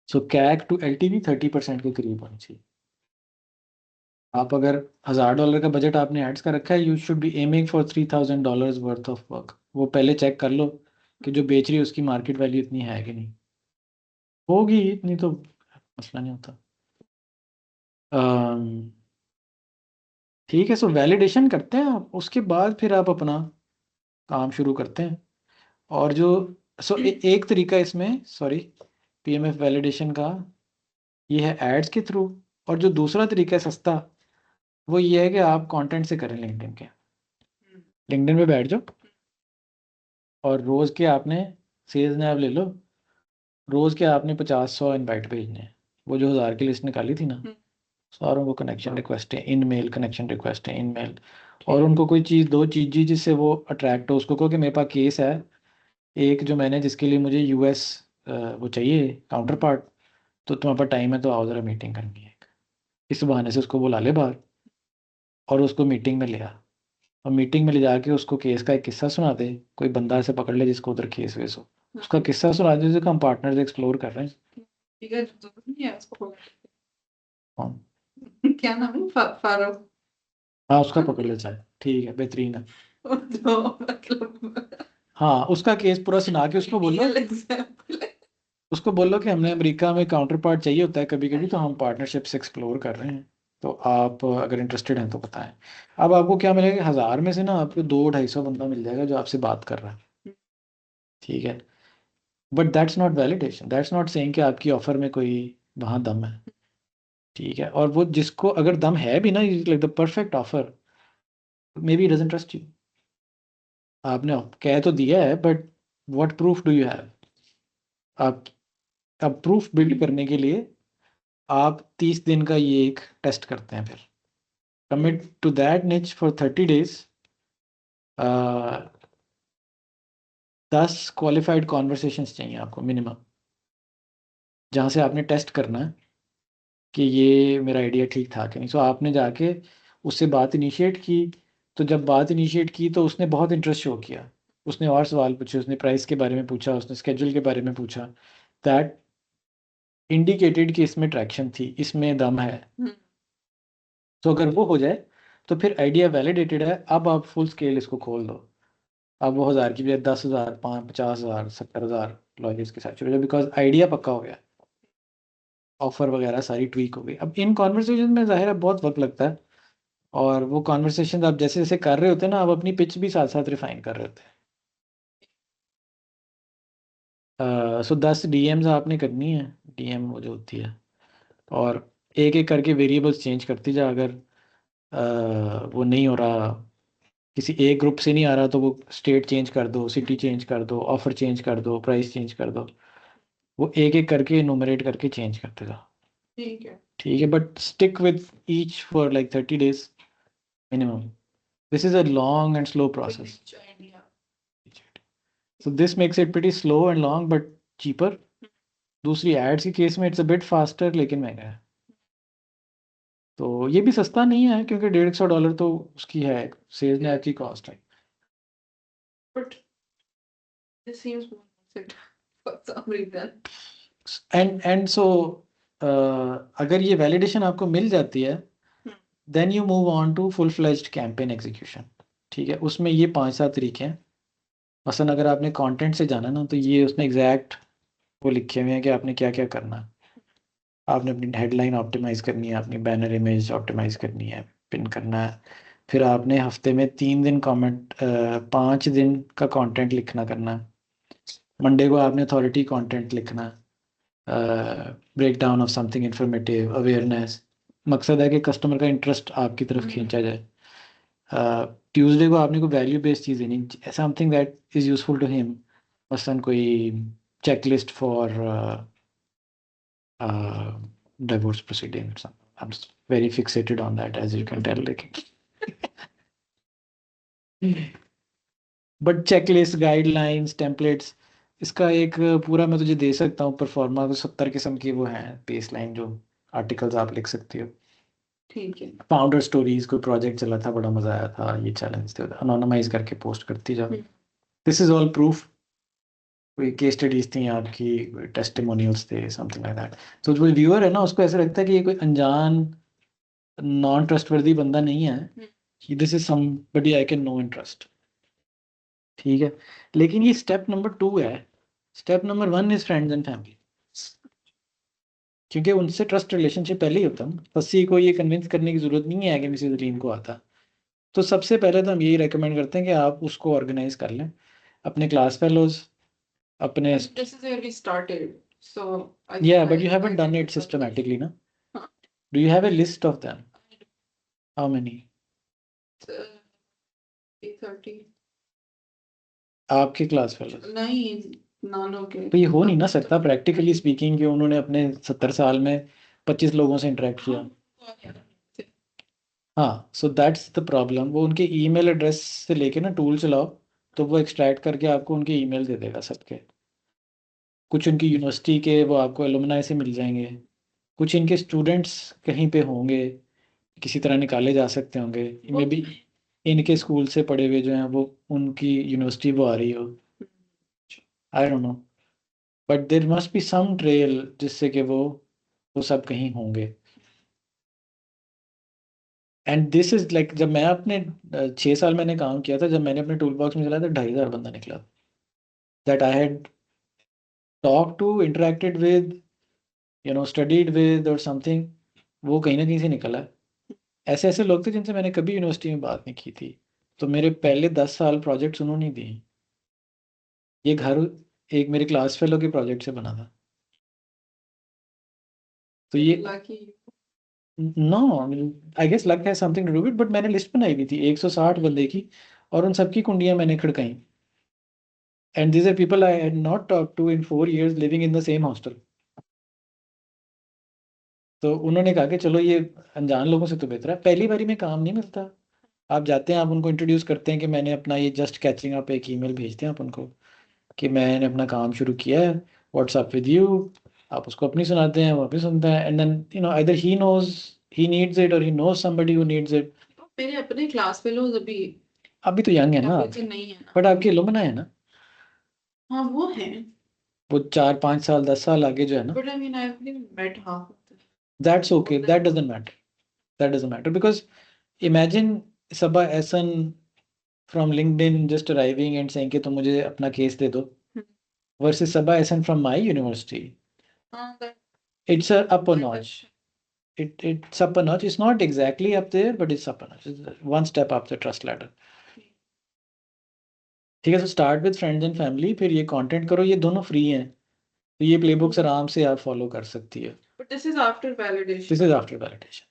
So CAC to LTV 30% के करीब होनी चाहिए. आप अगर $1,000 का बजट आपने एड्स का रखा है, you should be aiming for $3,000 worth of work. वो पहले चेक कर लो कि जो बेच रही है उसकी मार्केट वैल्यू इतनी है कि नहीं. होगी इतनी तो मसला नहीं होता. ठीक है, सो वैलिडेशन करते हैं आप, उसके बाद फिर आप अपना काम शुरू करते हैं. और जो एक तरीका इसमें, सॉरी, पीएमएफ वैलिडेशन का ये है एड्स के थ्रू. और जो दूसरा तरीका है सस्ता, वो ये है कि आप कंटेंट से करें. लिंक्डइन के, लिंक्डइन पे बैठ जाओ और रोज़ के आपने सेल्स नैब ले लो, रोज़ के आपने 50-100 इनवाइट भेजने हैं. वो जो 1,000 की लिस्ट निकाली थी ना, सारों को कनेक्शन रिक्वेस्ट है, इन मेल कनेक्शन रिक्वेस्ट है, इन मेल. और उनको कोई चीज़ दो चीज़ जिससे वो अट्रैक्ट हो. उसको कहो कि मेरे पास केस है एक जो मैंने, जिसके लिए मुझे यूएस वो चाहिए काउंटर पार्ट, तो तुम्हारे पास टाइम है तो आओ ज़रा मीटिंग करनी है. इस बहाने से उसको बुला ले बाहर और उसको मीटिंग में ले आ. और मीटिंग में ले जाके उसको केस का एक किस्सा सुना दे. कोई बंदा ऐसे पकड़ ले जिसको उधर केस वेस हो, उसका किस्सा सुना दे जिसको हम पार्टनर्स एक्सप्लोर कर रहे हैं. ठीक है, जरूरत नहीं है उसको. कौन? क्या नाम है? फारूक. हाँ, उसका पकड़ ले चाहे, ठीक है, बेहतरीन है. तो मतलब हाँ, उसका केस पूरा सुना के उसको बोलो, real example है. उसको बोलो कि हमने अमेरिका में काउंटर पार्ट चाहिए होता है कभी कभी, तो हम पार्टनरशिप्स एक्सप्लोर कर रहे हैं, तो आप अगर इंटरेस्टेड हैं तो बताएं. अब आपको क्या मिलेगा, 1,000 में से ना आपको 200-250 बंदा मिल जाएगा जो आपसे बात कर रहा है. ठीक है, but that's not validation, that's not saying कि आपकी ऑफर में कोई वहाँ दम है. ठीक है, और वो जिसको अगर दम है भी ना, like the perfect offer, may be doesn't trust you. आपने कह तो दिया है, but what proof do you have? आप अब प्रूफ बिल्ड करने के लिए आप 30 दिन का ये एक टेस्ट करते हैं, फिर कमिट टू दैट निच फॉर 30 डेज। 10 क्वालिफाइड कॉन्वर्सेशंस चाहिए आपको मिनिमम, जहाँ से आपने टेस्ट करना है कि ये मेरा आइडिया ठीक था कि नहीं। सो आपने जाके उससे बात इनिशिएट की, तो जब बात इनिशिएट की तो उसने बहुत इंटरेस्ट शो किया, उसने और सवाल पूछे, उसने प्राइस के बारे में पूछा, उसने स्केड्यूल के बारे में पूछा। दैट इंडिकेटेड कि इसमें ट्रैक्शन थी, इसमें दम है। तो अगर वो हो जाए तो फिर आइडिया वैलिडेटेड है, अब आप फुल स्केल इसको खोल दो। अब वो 1000 की बजाय 10,000, 50,000, 70,000 लॉजिक्स के साथ शुरू, बिकॉज आइडिया पक्का हो गया, ऑफर वगैरह सारी ट्वीक हो गई। अब इन कॉन्वर्सेशन में जाहिर है बहुत वक्त लगता है, और वो कॉन्वर्सेशन आप जैसे जैसे कर रहे होते हैं ना, आप अपनी पिच भी साथ साथ रिफाइन कर रहे होते हैं। सो 10 डीएम्स आपने करनी है, डीएम वो जो होती है, और एक एक करके वेरिएबल्स चेंज करती जा। अगर वो नहीं हो रहा, किसी एक ग्रुप से नहीं आ रहा, तो वो स्टेट चेंज कर दो, सिटी चेंज कर दो, ऑफर चेंज कर दो, प्राइस चेंज कर दो। वो एक एक करके इनोमरेट करके चेंज करते जाओ। ठीक है। ठीक है, but stick with each for like 30 days minimum. This is a long and slow process. Which idea? So this makes it pretty slow and long but cheaper. दूसरी एड्स के केस में इट्स अ बिट फास्टर लेकिन महंगा है। तो ये भी सस्ता नहीं है, क्योंकि $150 तो उसकी है, सेल्स में आपकी कॉस्ट है। But this seems more worth it for some reason. And so अगर ये वैलिडेशन आपको मिल जाती है, then you move on to full fledged campaign execution. ठीक है, उसमें ये 5-7 तरीके हैं। मसलन अगर आपने कंटेंट से जाना ना, तो ये उसमें एग्जैक्ट वो लिखे हुए हैं कि आपने क्या क्या करना है। आपने अपनी हेडलाइन ऑप्टिमाइज़ करनी है, अपनी बैनर इमेज ऑप्टिमाइज़ करनी है, पिन करना है। फिर आपने हफ्ते में 3 दिन कमेंट, 5 दिन का कंटेंट लिखना करना है। मंडे को आपने अथॉरिटी कंटेंट लिखना है, break down of something informative, awareness. मकसद है कि कस्टमर का इंटरेस्ट आपकी तरफ खींचा जाए। ट्यूसडे को आपने कोई वैल्यू बेस्ड चीज़ देनी, something that is useful to him. मसलन कोई checklist for divorce proceeding or something. I'm very fixated on that, as you can tell. Like, but checklist, guidelines, templates, इसका एक पूरा मैं तुझे दे सकता हूँ परफॉर्मा को। 70 किस्म की वो हैं बेस लाइन जो आर्टिकल्स आप लिख सकती हो। ठीक है। फाउंडर स्टोरीज, कोई प्रोजेक्ट चला था, बड़ा मजा आया था, ये चैलेंज थे, अनोनमाइज करके पोस्ट करती जाओ। This is all proof. कोई केस स्टडीज थी आपकी, टेस्टिमोनियल्स थे, समथिंग लाइक दैट। तो जो व्यूअर है ना, उसको ऐसा लगता है कि ये कोई अनजान नॉन ट्रस्टवर्दी बंदा नहीं है, this is somebody I can know and trust. ठीक है, लेकिन ये स्टेप नंबर 2 है। Step number 1 is friends and family, क्योंकि उनसे ट्रस्ट रिलेशनशिप पहले ही होता है। फंसी को ये कन्विंस करने की जरूरत नहीं है कि मिसेज अलीम को आता। तो सबसे पहले तो हम यही रेकमेंड करते हैं कि आप उसको ऑर्गेनाइज कर लें, अपने क्लास फेलोज, अपने। This is where we started. So I Yeah, think but you I haven't done did it it properly. systematically, na? Huh. Do you have a list of them? How many? 8:30. आपके class fellows? नहीं, नानो के। तो ये हो नहीं ना सकता प्रैक्टिकली स्पीकिंग कि उन्होंने अपने 70 साल में 25 लोगों से इंटरेक्ट किया। हाँ, सो दैट्स द प्रॉब्लम। वो उनके ईमेल एड्रेस से लेके ना टूल चलाओ, तो वो एक्सट्रैक्ट करके आपको उनके ईमेल दे देगा सबके। कुछ उनकी यूनिवर्सिटी के वो आपको एलुमनाई से मिल जाएंगे, कुछ इनके स्टूडेंट्स कहीं पे होंगे, किसी तरह निकाले जा सकते होंगे। मे बी इनके स्कूल से पढ़े हुए जो हैं, वो उनकी यूनिवर्सिटी वो आ रही हो, I don't know, but there must be some trail जिससे कि वो सब कहीं होंगे। एंड दिस इज लाइक, जब मैं अपने 6 साल मैंने काम किया था, जब मैंने अपने टूल बॉक्स में चलाया था, 2,500 बंदा निकला that I had talk to, interacted with, studied with और समथिंग। वो कहीं ना कहीं से निकला है। ऐसे ऐसे लोग थे जिनसे मैंने कभी यूनिवर्सिटी में बात नहीं की थी, तो मेरे पहले 10 साल प्रोजेक्ट्स उन्होंने दिए। ये घर एक मेरे क्लास फेलो के प्रोजेक्ट से बना था। तो ये Lucky. No, I guess luck has something to do with, but मैंने लिस्ट बनाई हुई थी 160 बंदे की, और उन सबकी कुंडियां मैंने खड़काई। And these are people I had not talk to in 4 years living in the same hostel. तो उन्होंने कहा कि चलो ये अनजान लोगों से तो बेहतर है, पहली बारी में काम नहीं मिलता। आप जाते हैं, आप उनको इंट्रोड्यूस करते हैं कि मैंने अपना ये जस्ट कैचिंग अप, एक ईमेल भेजते हैं आप उनको कि मैंने अपना काम शुरू किया है, व्हाट्सअप विद यू। आप उसको अपनी सुनाते हैं, वो अपनी सुनता है, and then either he knows he needs it और he knows somebody who needs it. मेरे अपने क्लास फेलोज अभी अभी तो यंग है ना काफी आप, अच्छे नहीं है ना। बट आपके इलुमना है ना, हाँ वो है, वो 4 5 साल 10 साल आगे जो है ना। But I mean I have met half of them. That's okay, that doesn't matter, that doesn't matter because imagine Saba Ehsan from LinkedIn just arriving and saying कि तुम मुझे अपना केस दे दो, versus Saba Ehsan from my university. हाँ that It's a up a that notch. It's up a notch. It's not exactly up there, but it's up a notch. It's one step up the trust ladder. ठीक है, तो start with friends and family, फिर ये content करो, ये दोनों free हैं, तो ये प्लेबुक्स आराम से आप फॉलो कर सकती है। But this is after this validation. Is after validation,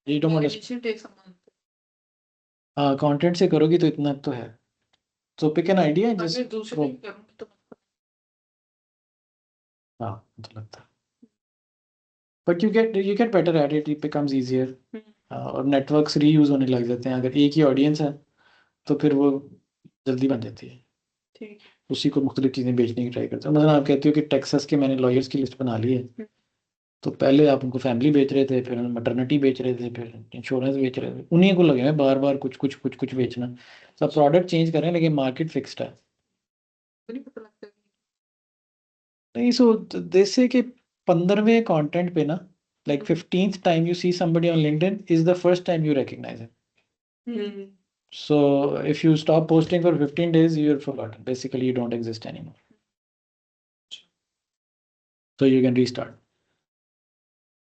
you don't want to. Validation takes a month. हाँ, कंटेंट से करोगी तो इतना तो है। So pick an idea and अगर जस्ट दूसरे गो। भी करूँगी तो हाँ, मुझे लगता है, but you get better at it, it becomes easier. और नेटवर्क्स रीयूज होने लग जाते हैं, अगर एक ही ऑडियंस है तो फिर वो जल्दी बन जाती है। ठीक है। उसी को मुख्तलिफ चीज़ें बेचने की ट्राई करते हो, मतलब आप कहते हो कि टेक्सास के मैंने लॉयर्स की लिस्ट बना ली है, तो पहले आप उनको फैमिली बेच रहे थे, फिर मटर्निटी बेच रहे थे, फिर इंश्योरेंस बेच रहे थे, उन्हीं को लगे हैं बार बार कुछ कुछ कुछ कुछ बेचना। सब प्रोडक्ट चेंज कर रहे हैं लेकिन मार्केट फिक्स्ड है। तो नहीं पता लगता कि नहीं, सो दे से कि 15वें कंटेंट पे ना, like 15th time you see somebody on LinkedIn is the first time you recognise him. Hmm So if you stop posting for 15 days, you're forgotten. Basically, you don't exist anymore. So you can restart.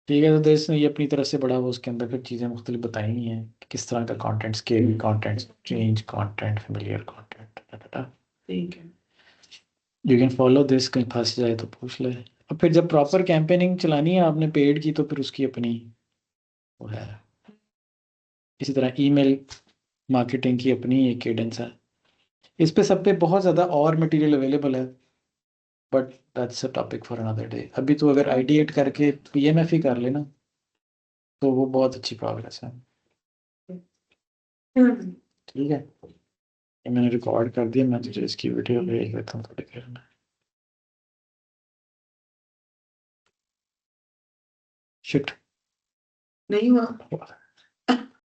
ठीक है, तो देश ने ये अपनी तरफ से बड़ा वो उसके अंदर फिर चीज़ें मुख्तलिफ बताई हुई हैं कि किस तरह का content, scale content, change content, familiar content. ठीक है। यू कैन फॉलो दिस, कहीं फंस जाए तो पूछ ले। और फिर जब प्रॉपर कैंपेनिंग चलानी है आपने पेड की, तो फिर उसकी अपनी वो है। इसी तरह ईमेल मार्केटिंग की अपनी एक केडेंस है। इस पे सब पे बहुत ज़्यादा और मटेरियल अवेलेबल है, but that's a topic for another day. अभी तो अगर आइडिएट करके पीएमएफ ही कर लेना तो वो बहुत अच्छी प्रोग्रेस है। ठीक है, ये मैंने रिकॉर्ड कर दिया, मैं तुझे इसकी वीडियो भेज देता हूँ थोड़ी देर में। शिट। नहीं हुआ।